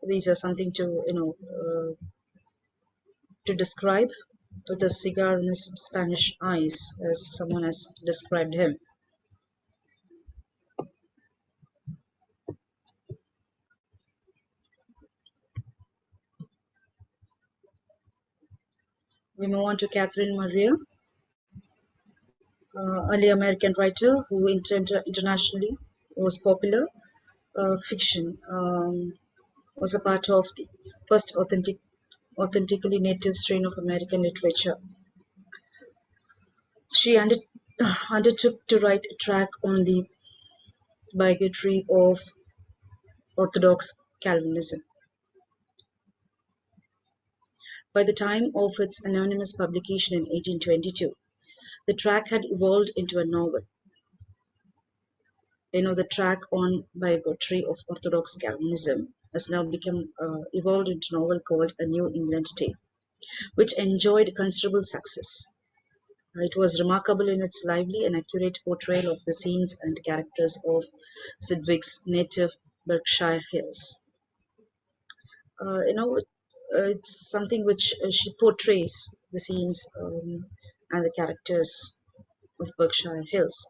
These are something to describe, with a cigar in his Spanish eyes, as someone has described him. We move on to Catherine Maria, early American writer who internationally was popular. Fiction was a part of the first authentically native strain of American literature. She undertook to write a tract on the bigotry of Orthodox Calvinism. By the time of its anonymous publication in 1822, the tract had evolved into a novel. The tract on bigotry of Orthodox Calvinism has now become evolved into a novel called A New England Tale, which enjoyed considerable success. It was remarkable in its lively and accurate portrayal of the scenes and characters of Sedgwick's native Berkshire Hills. It's something which she portrays the scenes and the characters of Berkshire Hills.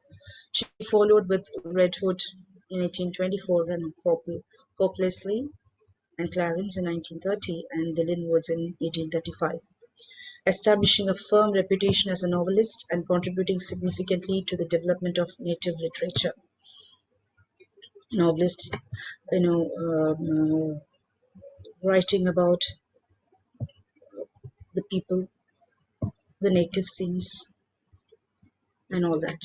She followed with Redwood in 1824 and Hopelessly and Clarence in 1930 and The Linwoods in 1835, establishing a firm reputation as a novelist and contributing significantly to the development of native literature. Novelist, writing about the people, the native scenes, and all that.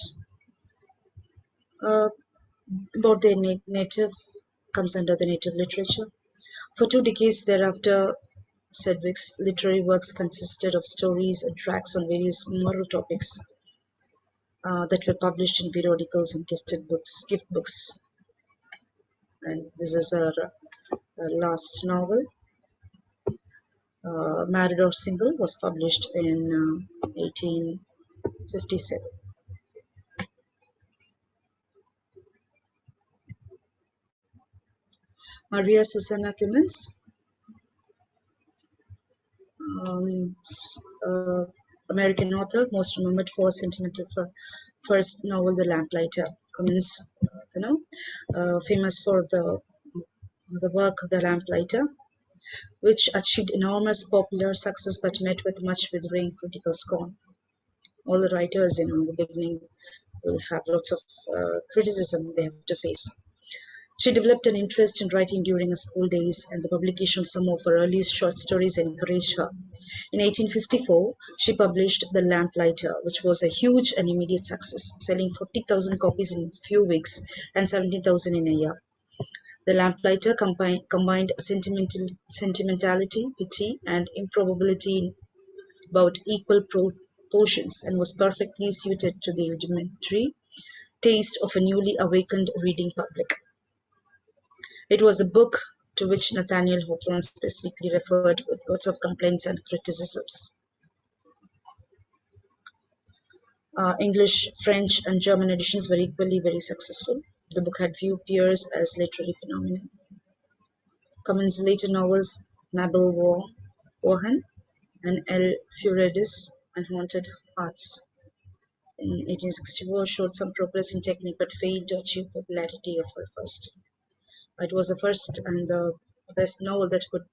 About their native comes under the native literature. For 2 decades thereafter, Sedgwick's literary works consisted of stories and tracts on various moral topics that were published in periodicals and gift books. And this is her last novel, Married or Single, was published in 1857. Maria Susanna Cummins, American author, most remembered for sentimental first novel, The Lamplighter. Cummins, famous for the work of The Lamplighter, which achieved enormous popular success but met with much withering critical scorn. All the writers, in the beginning, will have lots of criticism they have to face. She developed an interest in writing during her school days, and the publication of some of her earliest short stories encouraged her. In 1854, she published The Lamplighter, which was a huge and immediate success, selling 40,000 copies in a few weeks and 17,000 in a year. The Lamplighter combined sentimentality, pity, and improbability in about equal proportions and was perfectly suited to the rudimentary taste of a newly awakened reading public. It was a book to which Nathaniel Hawthorne specifically referred with lots of complaints and criticisms. English, French, and German editions were equally very successful. The book had few peers as literary phenomenon. Cummins' later novels, Mabel Vaughan and El Furedes and Haunted Hearts in 1864 showed some progress in technique but failed to achieve popularity of her first. It was the first and the best novel that could,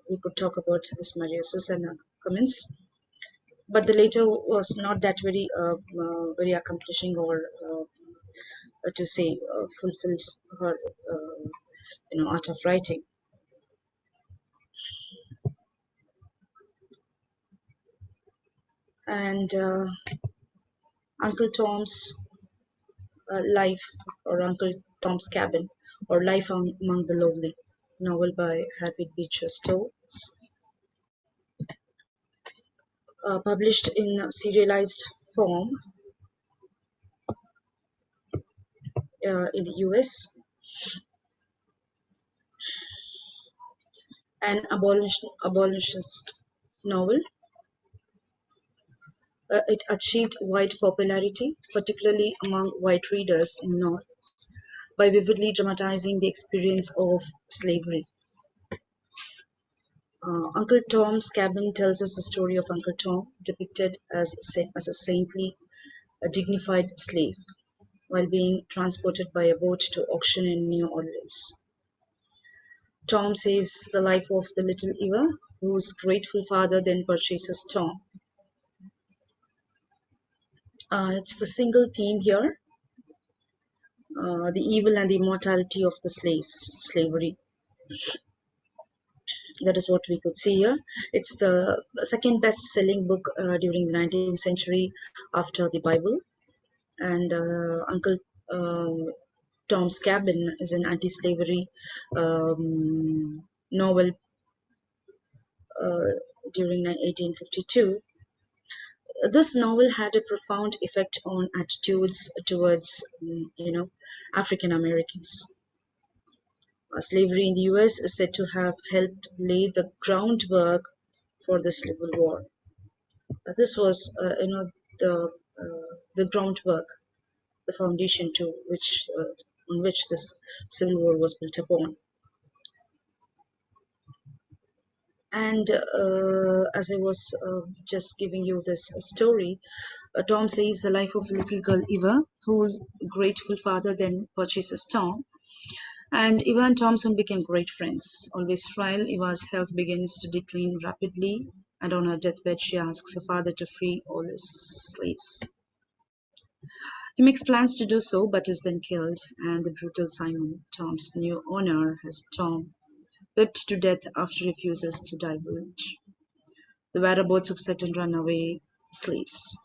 we could talk about this Maria Susanna Cummins. But the later was not that very accomplishing or to say fulfilled her art of writing. And Uncle Tom's Life, or Uncle Tom's Cabin, or Life Among the Lovely, novel by Harriet Beecher Stowe, published in serialized form in the US. An abolitionist novel. It achieved wide popularity, particularly among white readers in the North, by vividly dramatizing the experience of slavery. Uncle Tom's Cabin tells us the story of Uncle Tom, depicted as a saintly, dignified slave, while being transported by a boat to auction in New Orleans. Tom saves the life of the little Eva, whose grateful father then purchases Tom. It's the single theme here, the evil and the immortality of the slavery. That is what we could see here. It's the second best-selling book during the 19th century after the Bible. And Uncle Tom's Cabin is an anti-slavery novel during 1852. This novel had a profound effect on attitudes towards, African Americans. Slavery in the U.S. is said to have helped lay the groundwork for the Civil War. This was, the groundwork, the foundation to which on which this Civil War was built upon. And as I was just giving you this story, Tom saves the life of little girl Eva, whose grateful father then purchases Tom. And Eva and Tom soon became great friends. Always frail, Eva's health begins to decline rapidly, and on her deathbed, she asks her father to free all his slaves. He makes plans to do so, but is then killed, and the brutal Simon, Tom's new owner, has Tom whipped to death after he refuses to divulge the whereabouts of certain runaway slaves.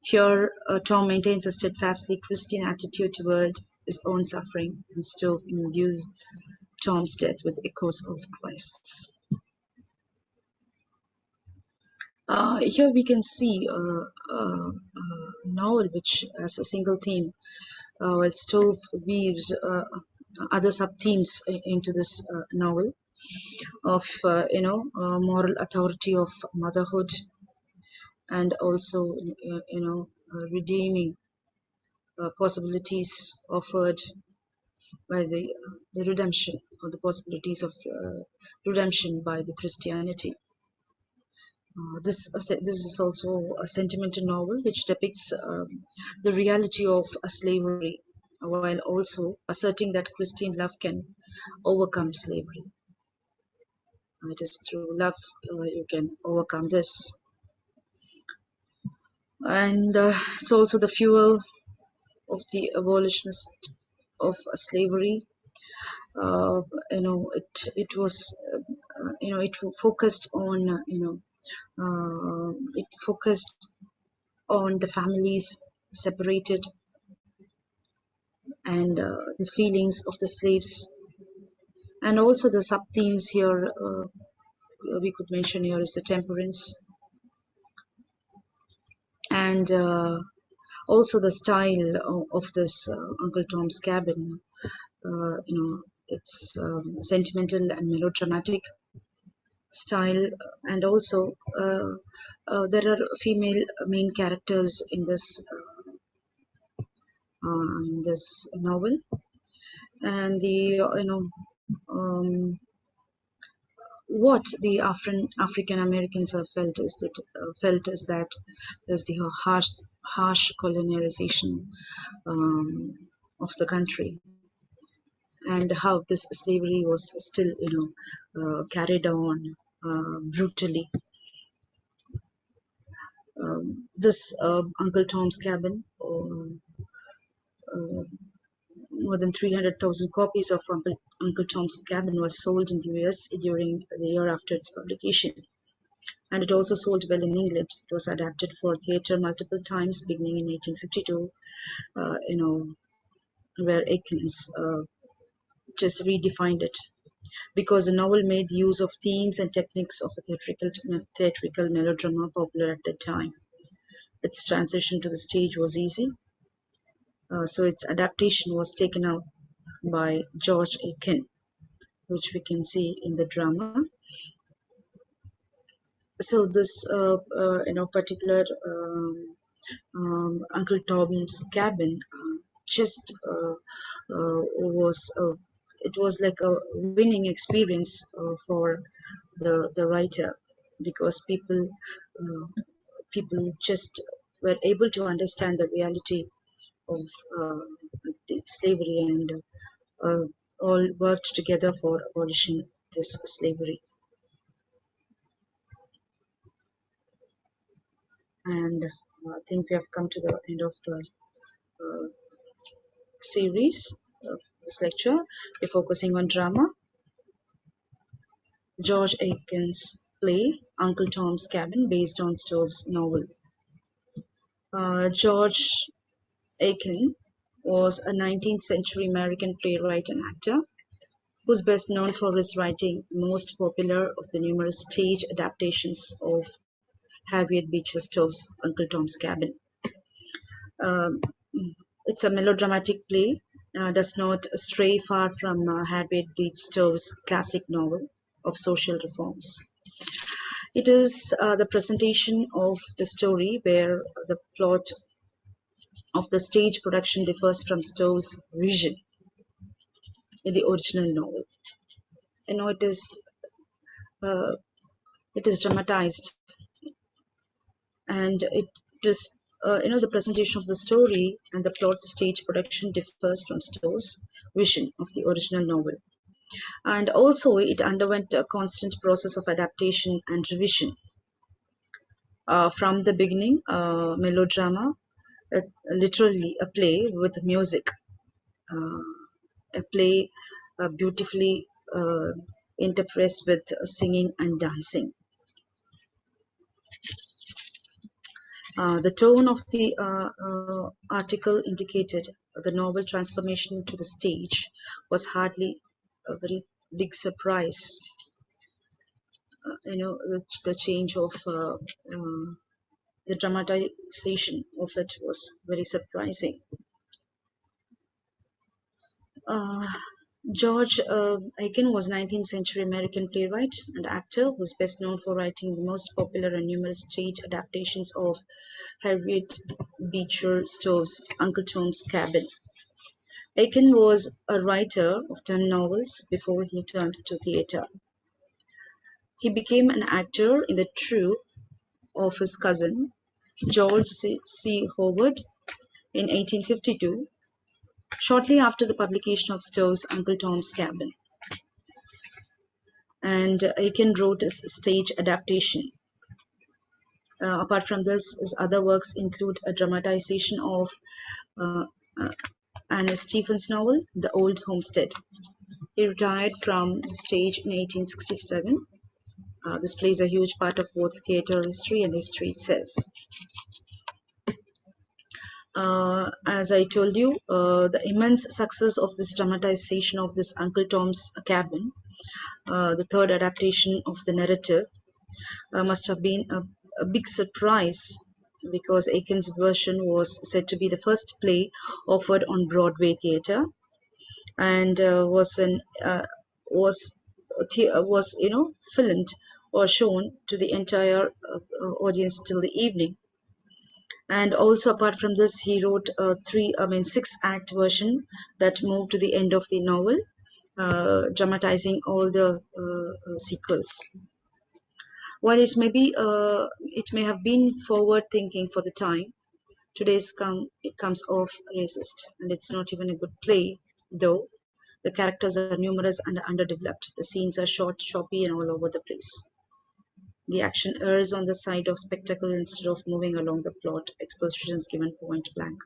Here, Tom maintains a steadfastly Christian attitude toward his own suffering, and Stove imbues Tom's death with echoes of Christ's. Here we can see a novel which has a single theme, while Stove weaves other sub-themes into this novel of, moral authority of motherhood, and also, redeeming possibilities offered by the redemption, or the possibilities of redemption by the Christianity. This is also a sentimental novel which depicts the reality of slavery, while also asserting that Christian love can overcome slavery. It is through love you can overcome this. And it's also the fuel of the abolitionist of slavery. It was, it focused on, it focused on the families separated, and the feelings of the slaves, and also the sub-themes here we could mention here is the temperance, and also the style of this Uncle Tom's Cabin. It's sentimental and melodramatic style, and also there are female main characters in this novel, and the what the African Americans have felt is that there's the harsh colonialization of the country, and how this slavery was still carried on brutally. This Uncle Tom's Cabin, more than 300,000 copies of Uncle Tom's Cabin was sold in the US during the year after its publication. And it also sold well in England. It was adapted for theatre multiple times, beginning in 1852, where Aiken just redefined it, because the novel made use of themes and techniques of a theatrical melodrama popular at that time. Its transition to the stage was easy, so its adaptation was taken out by George Aiken, which we can see in the drama. So this particular Uncle Tom's Cabin just was it was like a winning experience for the writer, because people just were able to understand the reality of the slavery, and all worked together for abolishing this slavery. And I think we have come to the end of the series of this lecture. We're focusing on drama. George Aiken's play Uncle Tom's Cabin, based on Stowe's novel. George Aiken was a 19th century American playwright and actor who's best known for his writing most popular of the numerous stage adaptations of Harriet Beecher Stowe's Uncle Tom's Cabin. Um, it's a melodramatic play, does not stray far from Harriet Beecher Stowe's classic novel of social reforms. It is the presentation of the story where the plot of the stage production differs from Stowe's vision in the original novel. It is dramatized, and it just the presentation of the story and the plot stage production differs from Stowe's vision of the original novel, and also it underwent a constant process of adaptation and revision. From the beginning, melodrama, literally a play with music, a play beautifully interpressed with singing and dancing. The tone of the article indicated the novel transformation to the stage was hardly a very big surprise. The change of the dramatization of it was very surprising. George Aiken was 19th century American playwright and actor who is best known for writing the most popular and numerous stage adaptations of Harriet Beecher Stowe's Uncle Tom's Cabin. Aiken was a writer of 10 novels before he turned to theatre. He became an actor in the troupe of his cousin, George C. Howard, in 1852, shortly after the publication of Stowe's Uncle Tom's Cabin. And Aiken wrote his stage adaptation. Apart from this, his other works include a dramatization of Anne Stephens' novel, The Old Homestead. He retired from the stage in 1867. This plays a huge part of both theatre history and history itself. As I told you, the immense success of this dramatization of this Uncle Tom's Cabin, the third adaptation of the narrative, must have been a big surprise because Aiken's version was said to be the first play offered on Broadway theatre and was filmed or shown to the entire audience till the evening. And also apart from this, he wrote a 6-act version that moved to the end of the novel, dramatizing all the sequels. While it may have been forward thinking for the time, it comes off racist, and it's not even a good play, though. The characters are numerous and underdeveloped. The scenes are short, choppy, and all over the place. The action errs on the side of spectacle instead of moving along the plot. Exposition is given point blank.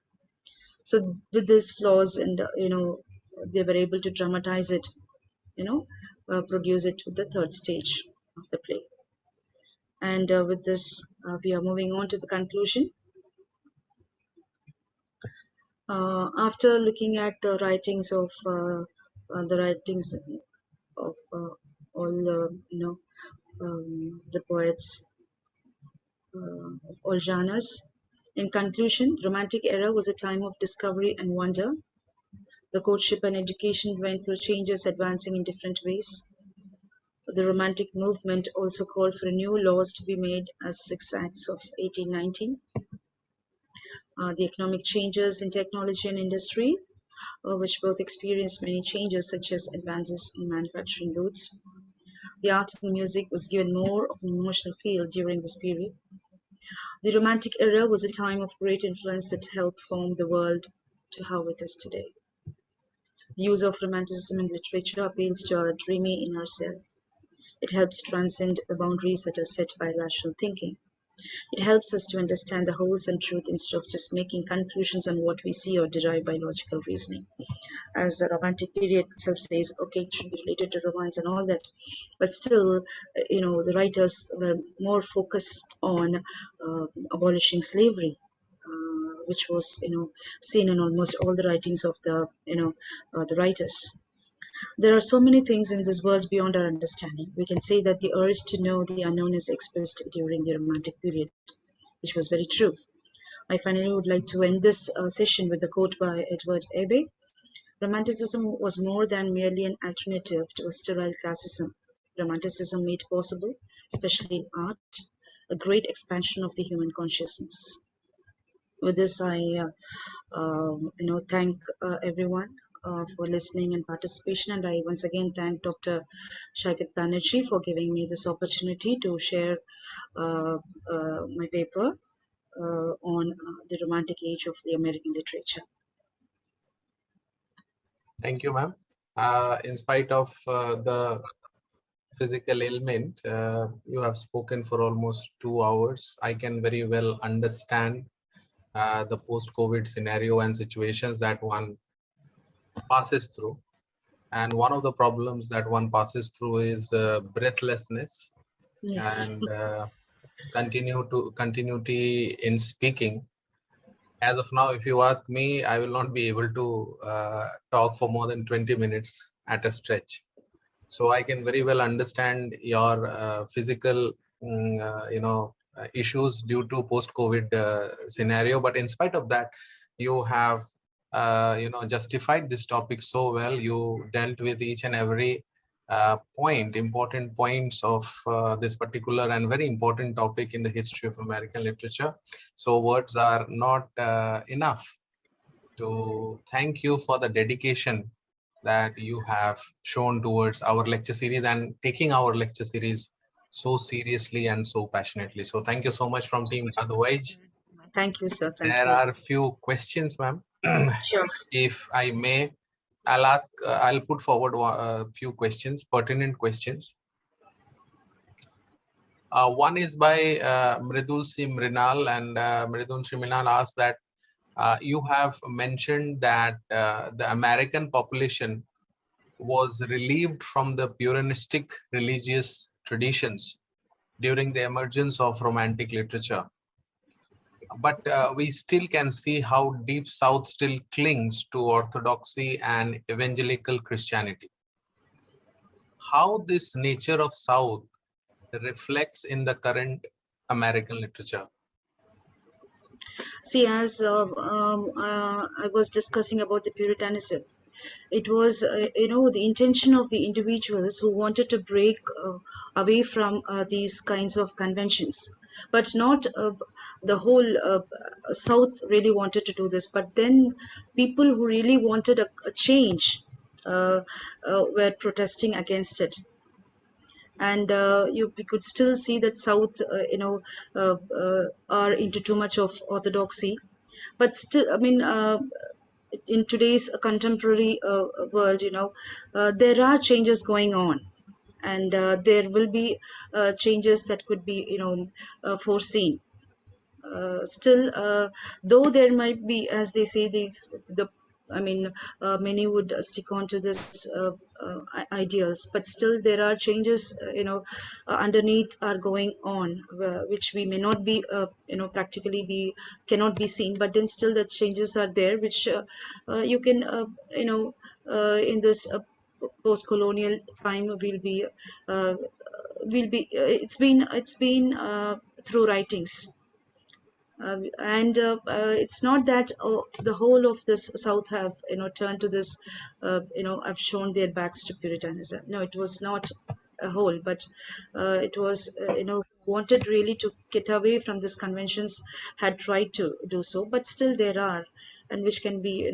So with these flaws, and they were able to dramatize it, produce it with the third stage of the play. And with this, we are moving on to the conclusion. After looking at the writings of all the poets of all genres. In conclusion, the Romantic era was a time of discovery and wonder. The courtship and education went through changes, advancing in different ways. The Romantic movement also called for new laws to be made as 6 Acts of 1819. The economic changes in technology and industry, which both experienced many changes, such as advances in manufacturing goods. The art and music was given more of an emotional feel during this period. The Romantic era was a time of great influence that helped form the world to how it is today. The use of Romanticism in literature appeals to our dreamy inner self. It helps transcend the boundaries that are set by rational thinking. It helps us to understand the wholesome truth instead of just making conclusions on what we see or derive by logical reasoning. As the Romantic period itself says, okay, it should be related to romance and all that, but still, the writers were more focused on abolishing slavery, which was, seen in almost all the writings of the writers. There are so many things in this world beyond our understanding. We can say that the urge to know the unknown is expressed during the Romantic period, which was very true. I finally would like to end this session with a quote by Edward Abbey. Romanticism was more than merely an alternative to a sterile classicism. Romanticism made possible, especially in art, a great expansion of the human consciousness. With this, I thank everyone for listening and participation, and I once again thank Dr. Shaikat Banerjee for giving me this opportunity to share my paper on the Romantic age of the American literature. Thank you, ma'am. In spite of the physical ailment, you have spoken for almost 2 hours. I can very well understand the post-COVID scenario and situations that one passes through. And one of the problems that one passes through is breathlessness Yes. and continuity in speaking. As of now, if you ask me, I will not be able to talk for more than 20 minutes at a stretch. So I can very well understand your physical, issues due to post-COVID scenario. But in spite of that, you have, justified this topic so well. You dealt with each and every important points of this particular and very important topic in the history of American literature. So words are not enough to thank you for the dedication that you have shown towards our lecture series and taking our lecture series so seriously and so passionately. So thank you so much from Team VOYAGE. Thank you, sir. Thank There you. are a few questions, ma'am. Sure. If I may, I'll put forward a few questions, pertinent questions. One is by Mridul C. Mrinal, and Mridul C. Mrinal asks that you have mentioned that the American population was relieved from the Puritanistic religious traditions during the emergence of Romantic literature. But we still can see how Deep South still clings to orthodoxy and evangelical Christianity. How this nature of South reflects in the current American literature? See, as I was discussing about the Puritanism, it was, the intention of the individuals who wanted to break away from these kinds of conventions. But not the whole South really wanted to do this. But then people who really wanted a change were protesting against it. And we could still see that South, are into too much of orthodoxy. But still, I mean, in today's contemporary world, there are changes going on, and there will be changes that could be, foreseen. Still, though there might be, as they say, many would stick on to this ideals, but still there are changes, underneath are going on, which we may not be, practically be cannot be seen, but then still the changes are there, which you can, in this post-colonial time it's been through writings. And it's not that the whole of this South have, turned to this, have shown their backs to Puritanism. No, it was not a whole, but it was, wanted really to get away from these conventions, had tried to do so, but still there are, and which can be,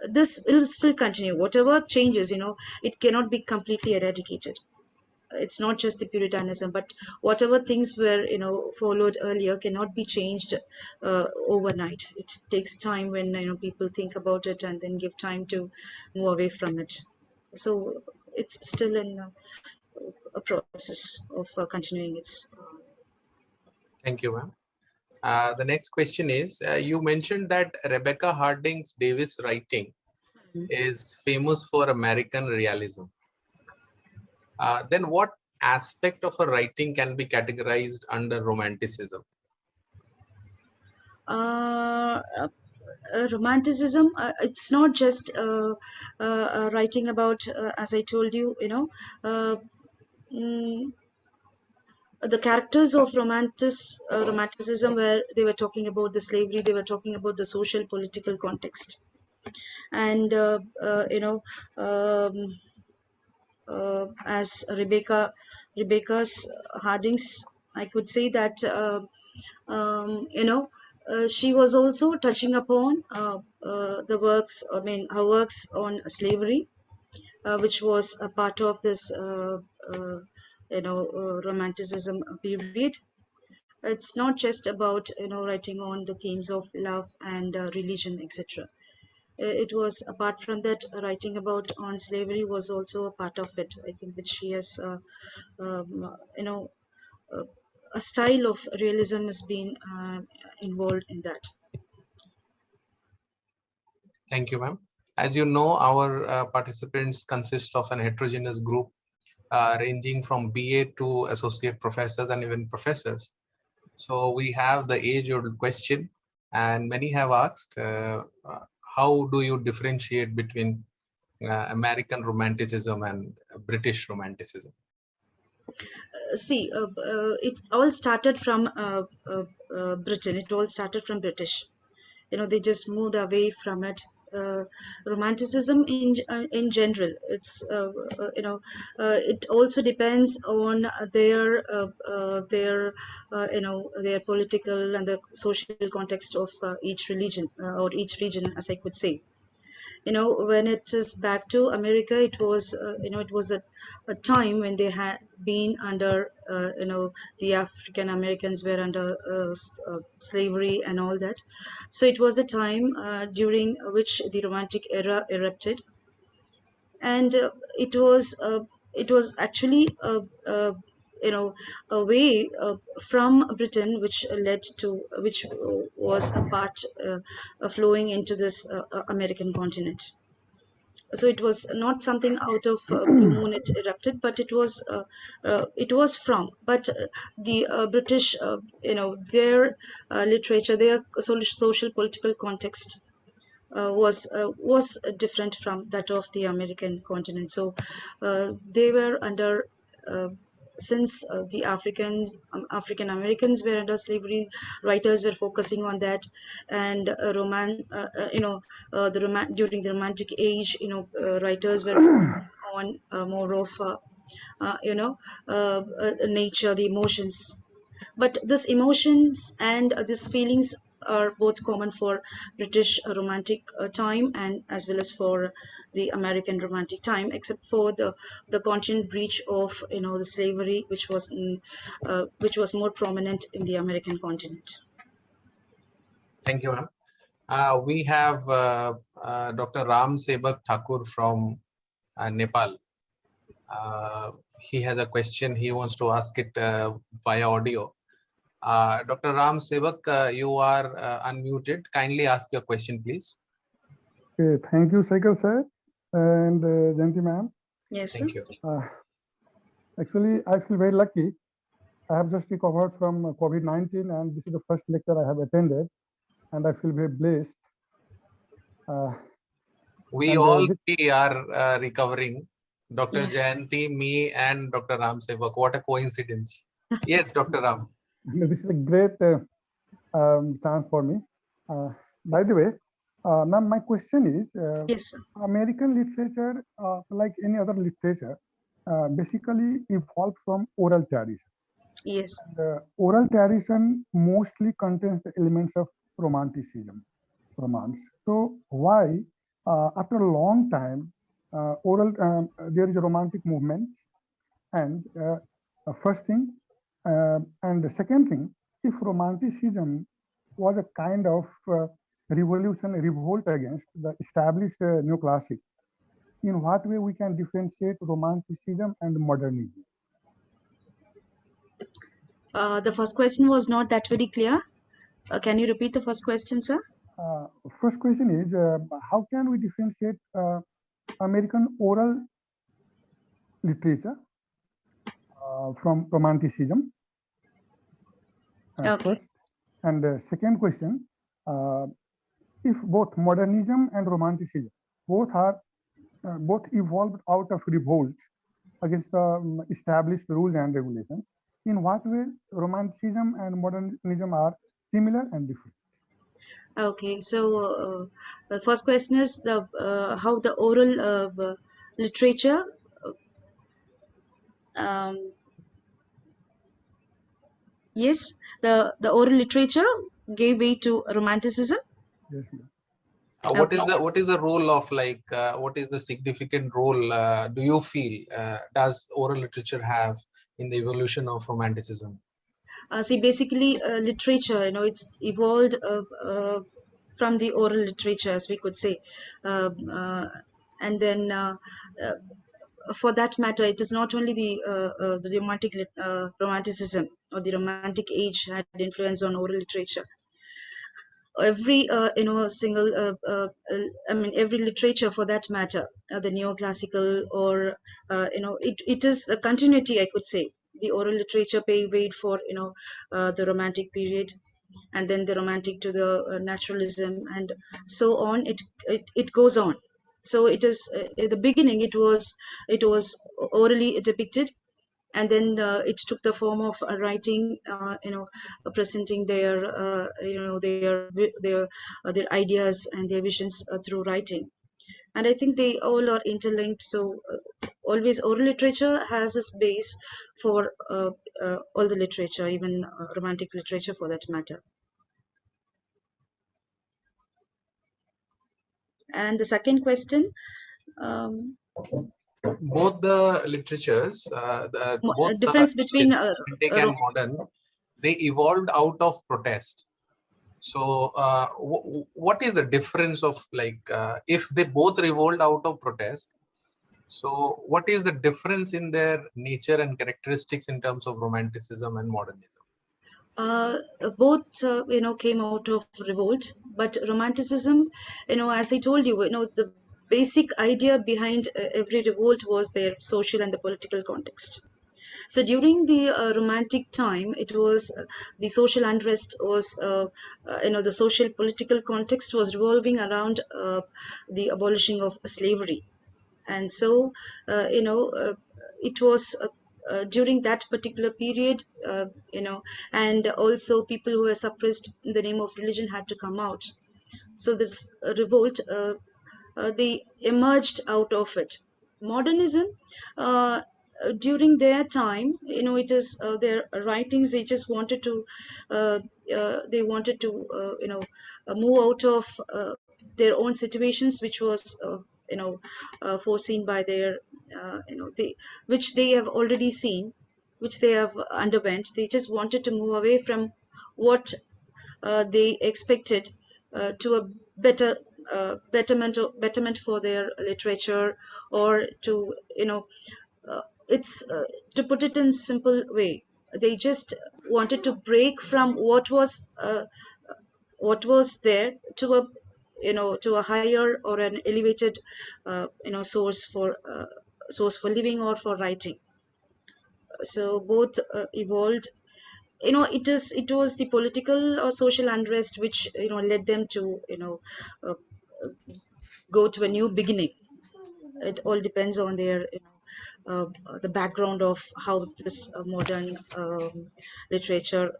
this will still continue. Whatever changes, it cannot be completely eradicated. It's not just the Puritanism, but whatever things were, followed earlier cannot be changed overnight. It takes time when, people think about it and then give time to move away from it. So it's still in a process of continuing its Thank you, ma'am. The next question is, you mentioned that Rebecca Harding Davis writing is famous for American realism. Then what aspect of her writing can be categorized under Romanticism? Romanticism, it's not just writing about, as I told you, uh, mm, the characters of romanticism, where they were talking about the slavery, they were talking about the social political context, and as Rebecca's Harding's, I could say that she was also touching upon the works, I mean, her works on slavery, which was a part of this romanticism period. It's not just about writing on the themes of love and religion, etc. It was, apart from that, writing about on slavery was also a part of it, I think, which she has you know uh, a style of realism has been involved in that. Thank you, ma'am. As you know, our participants consist of an heterogeneous group ranging from BA to associate professors and even professors. So we have the age-old question, and many have asked, how do you differentiate between American Romanticism and British Romanticism? See, it all started from Britain. It all started from British. They just moved away from it. Romanticism in general, it's it also depends on their political and the social context of each religion or each region, as I could say. When it is back to America, it was it was a time when they had been under the African Americans were under slavery and all that. So it was a time during which the Romantic era erupted, and it was actually a way from Britain, which led to, which was a part flowing into this American continent. So it was not something out of blue moon it erupted, but it was from, but the British, their literature, their social political context was different from that of the American continent. So they were under, since the African Americans were under slavery, writers were focusing on that, and during the Romantic age, writers were focusing on more of nature, the emotions. But these emotions and these feelings are both common for British romantic time, and as well as for the American romantic time, except for the content breach of the slavery, which was more prominent in the American continent. Thank you, ma'am. We have Dr. Ram Sebak Thakur from Nepal. He has a question. He wants to ask it via audio. Dr. Ram Sebak, you are unmuted. Kindly ask your question, please. Okay, thank you, Shaikar sir, and Jayanthi ma'am. Yes, Thank sir. you. Actually, I feel very lucky. I have just recovered from COVID-19, and this is the first lecture I have attended, and I feel very blessed. We all three are recovering. Dr. Yes. Jayanthi, me, and Dr. Ram Sebak. What a coincidence. Yes, Dr. Ram. This is a great chance for me. By the way, ma'am, my question is, Yes, sir. American literature, like any other literature, basically evolved from oral tradition. Yes. Oral tradition mostly contains the elements of romanticism, romance. So why, after a long time, there is a romantic movement? And first thing, and the second thing, if romanticism was a kind of revolution, revolt against the established neoclassic, in what way we can differentiate romanticism and modernism? The first question was not that very clear. Can you repeat the first question, sir? First question is, how can we differentiate American oral literature from Romanticism? Okay. First. And second question, if both modernism and Romanticism both evolved out of revolt against the established rules and regulations, in what way Romanticism and modernism are similar and different? Okay, so the first question is how the oral literature yes, the oral literature gave way to Romanticism. Yes, what is the role of what is the significant role do you feel does oral literature have in the evolution of Romanticism? See, basically, literature, it's evolved from the oral literature, as we could say, and then. For that matter, it is not only the Romanticism or the Romantic age had influence on oral literature. Every single every literature for that matter, the neoclassical or it is the continuity, I could say. The oral literature paved for the Romantic period, and then the Romantic to the naturalism, and so on. It goes on. So it is at the beginning it was orally depicted, and then it took the form of writing, presenting their ideas and their visions through writing. And I think they all are interlinked. So always oral literature has its base for all the literature, even Romantic literature for that matter. And the second question, both the literatures, both difference between Romantic and modern, they evolved out of protest. So what is the difference of if they both revolved out of protest, so what is the difference in their nature and characteristics in terms of Romanticism and modernism? Both came out of revolt, but Romanticism, as I told you, the basic idea behind every revolt was their social and the political context. So during the Romantic time, it was the social unrest was the social political context was revolving around the abolishing of slavery. And so it was during that particular period, and also people who were suppressed in the name of religion had to come out. So this revolt, they emerged out of it. Modernism, during their time, it is their writings, they just wanted to move out of their own situations, which was foreseen by their which they have already seen, which they have underwent. They just wanted to move away from what they expected to a betterment for their literature, or to it's to put it in simple way, they just wanted to break from what was there to a higher or an elevated source for living or for writing. So both evolved. It was the political or social unrest which led them to go to a new beginning. It all depends on their the background of how this modern literature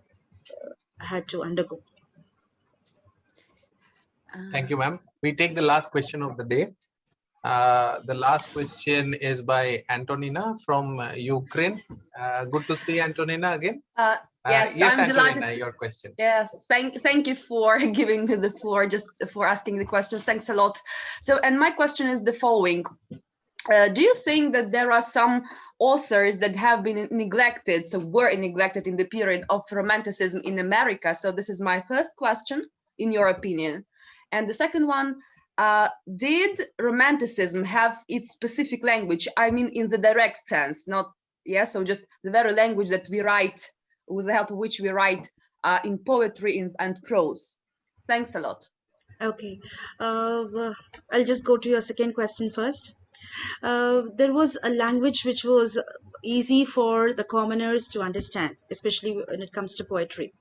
had to undergo. Thank you, ma'am. We take the last question of the day. The last question is by Antonina from Ukraine. Good to see Antonina again. Yes, yes, I'm Antonina, delighted. your question. Yes, thank you for giving me the floor, just for asking the questions. Thanks a lot. So, and my question is the following. Do you think that there are some authors that have been neglected, so were neglected in the period of Romanticism in America? So this is my first question, in your opinion. And the second one, did Romanticism have its specific language? I mean, in the direct sense, not, so just the very language that we write with the help of which we write in poetry and prose? Thanks a lot. Okay, I'll just go to your second question first. There was a language which was easy for the commoners to understand, especially when it comes to poetry.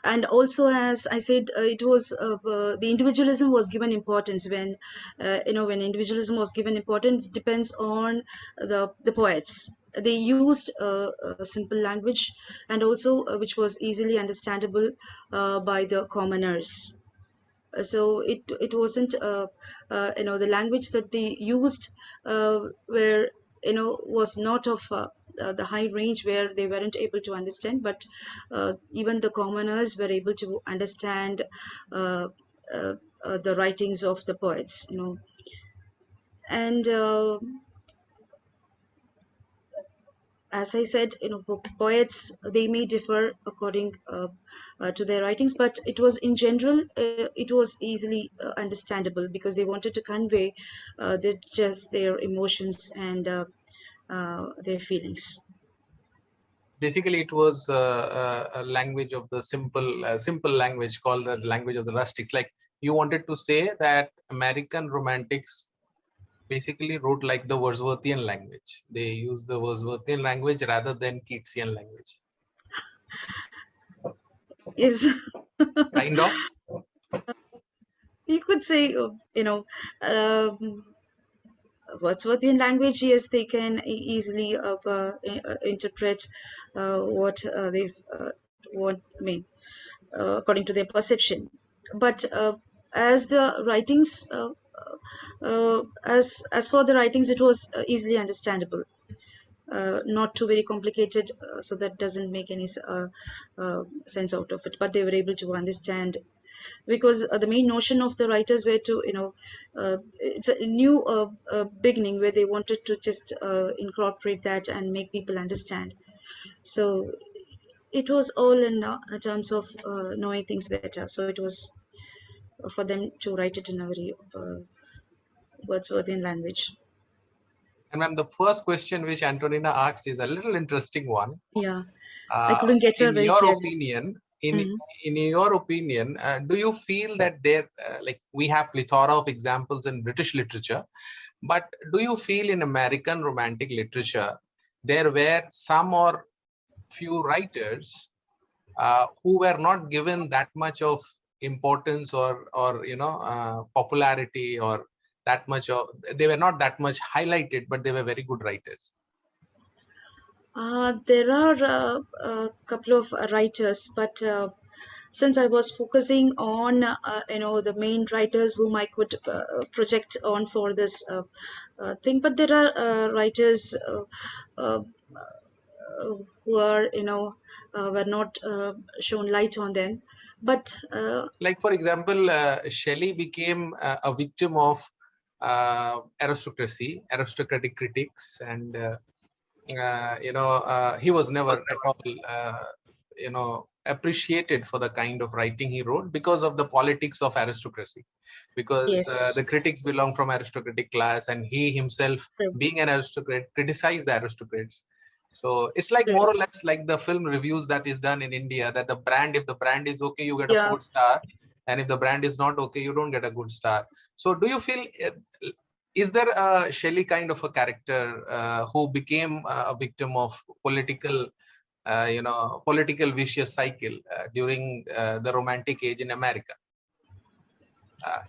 And also, as I said, it was the individualism was given importance. When when individualism was given importance, it depends on the poets. They used a simple language, and also which was easily understandable by the commoners. So it wasn't the language that they used where was not of the high range where they weren't able to understand, but even the commoners were able to understand the writings of the poets, and as I said, poets, they may differ according to their writings, but it was in general, it was easily understandable because they wanted to convey just their emotions and their feelings. Basically, it was a language of the simple language called the language of the rustics. Like you wanted to say that American romantics basically wrote like the Wordsworthian language. They used the Wordsworthian language rather than Keatsian language. Yes. Kind of. You could say, Wordsworthian language, yes, they can easily interpret what they've want. I mean, according to their perception. But as the writings, as for the writings, it was easily understandable. Not too very complicated, so that doesn't make any sense out of it. But they were able to understand, because the main notion of the writers were to, it's a new beginning where they wanted to just incorporate that and make people understand. So it was all in terms of knowing things better. So it was for them to write it in a very Wordsworthian language. And ma'am, the first question which Antonina asked is a little interesting one. Yeah, I couldn't get her in very your clearly. opinion, in your opinion, do you feel that there, like we have plethora of examples in British literature, but do you feel in American romantic literature there were some or few writers who were not given that much of importance or popularity, or that much of, they were not that much highlighted, but they were very good writers? There are a couple of writers, but since I was focusing on the main writers whom I could project on for this thing, but there are writers who are were not shown light on them. But like for example, Shelley became a victim of aristocratic critics, and he was never at all appreciated for the kind of writing he wrote because of the politics of aristocracy, because yes, the critics belong from aristocratic class, and he himself, being an aristocrat, criticized the aristocrats. So it's like more or less like the film reviews that is done in India, that the brand, if the brand is okay, you get a 4-star, and if the brand is not okay, you don't get a good star. So do you feel, is there a Shelley kind of a character who became a victim of political vicious cycle during the Romantic age in America?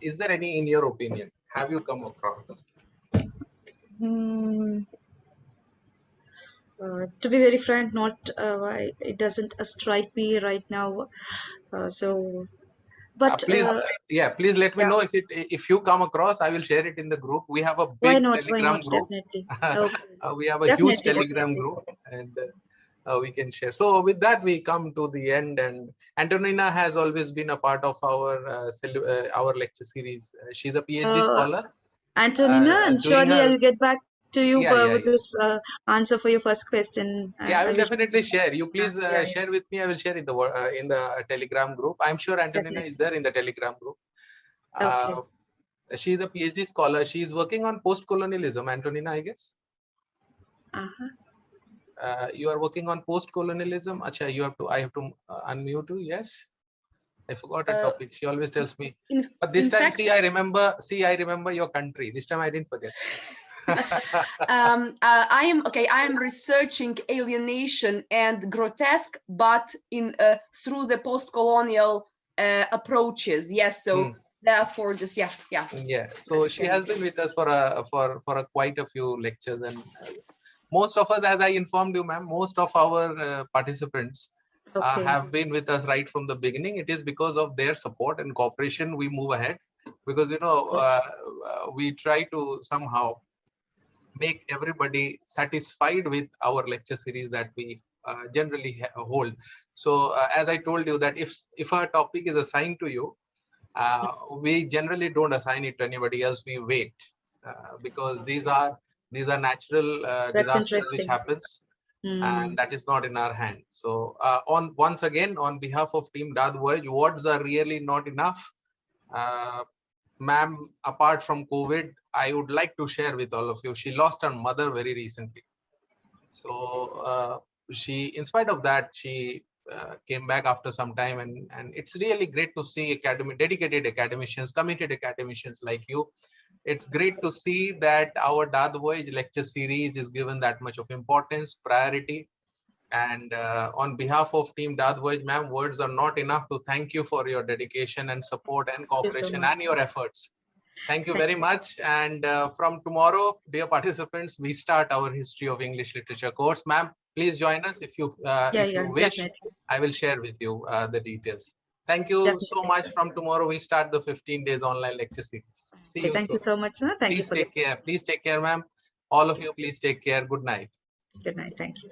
Is there any, in your opinion, have you come across? To be very frank, not it doesn't strike me right now. So, but please, please let me know if you come across. I will share it in the group. We have a big Telegram group. Definitely. Okay. We have a huge Telegram group, and we can share. So with that, we come to the end, and Antonina has always been a part of our lecture series. She's a PhD scholar. Antonina, and surely I'll get back to you with this answer for your first question. I will definitely share. You please share with me. I will share in the Telegram group. I'm sure Antonina is there in the Telegram group. Okay. She's a PhD scholar. She's working on post-colonialism, Antonina, I guess. You are working on post-colonialism. Acha, I have to unmute you. Yes. I forgot a topic. She always tells me. But this time, fact, I remember your country. This time I didn't forget. I am researching alienation and grotesque, but in through the post-colonial approaches. Yes, so therefore, just yeah. So she has been with us for quite a few lectures, and most of us, as I informed you, ma'am, most of our participants have been with us right from the beginning. It is because of their support and cooperation we move ahead, because we try to somehow make everybody satisfied with our lecture series that we generally hold. So as I told you, that if a topic is assigned to you, we generally don't assign it to anybody else. We wait because these are natural disasters which happens, and that is not in our hand. So once again, on behalf of Team DAATH Voyage, words are really not enough. Ma'am, apart from COVID, I would like to share with all of you, she lost her mother very recently. So she, in spite of that, she came back after some time, and it's really great to see dedicated academicians, committed academicians like you. It's great to see that our DAATH Voyage lecture series is given that much of importance, priority. And on behalf of Team DAATH Voyage, ma'am, words are not enough to thank you for your dedication and support and cooperation and your efforts. Thank you very much. And from tomorrow, dear participants, we start our History of English Literature course. Ma'am, please join us if you wish. Definitely. I will share with you the details. Thank you so much. From tomorrow, we start the 15 days online lecture series. See you Thank soon. you so much, sir. Thank you Please take care. Please take care, ma'am. All of you, please take care. Good night. Good night. Thank you.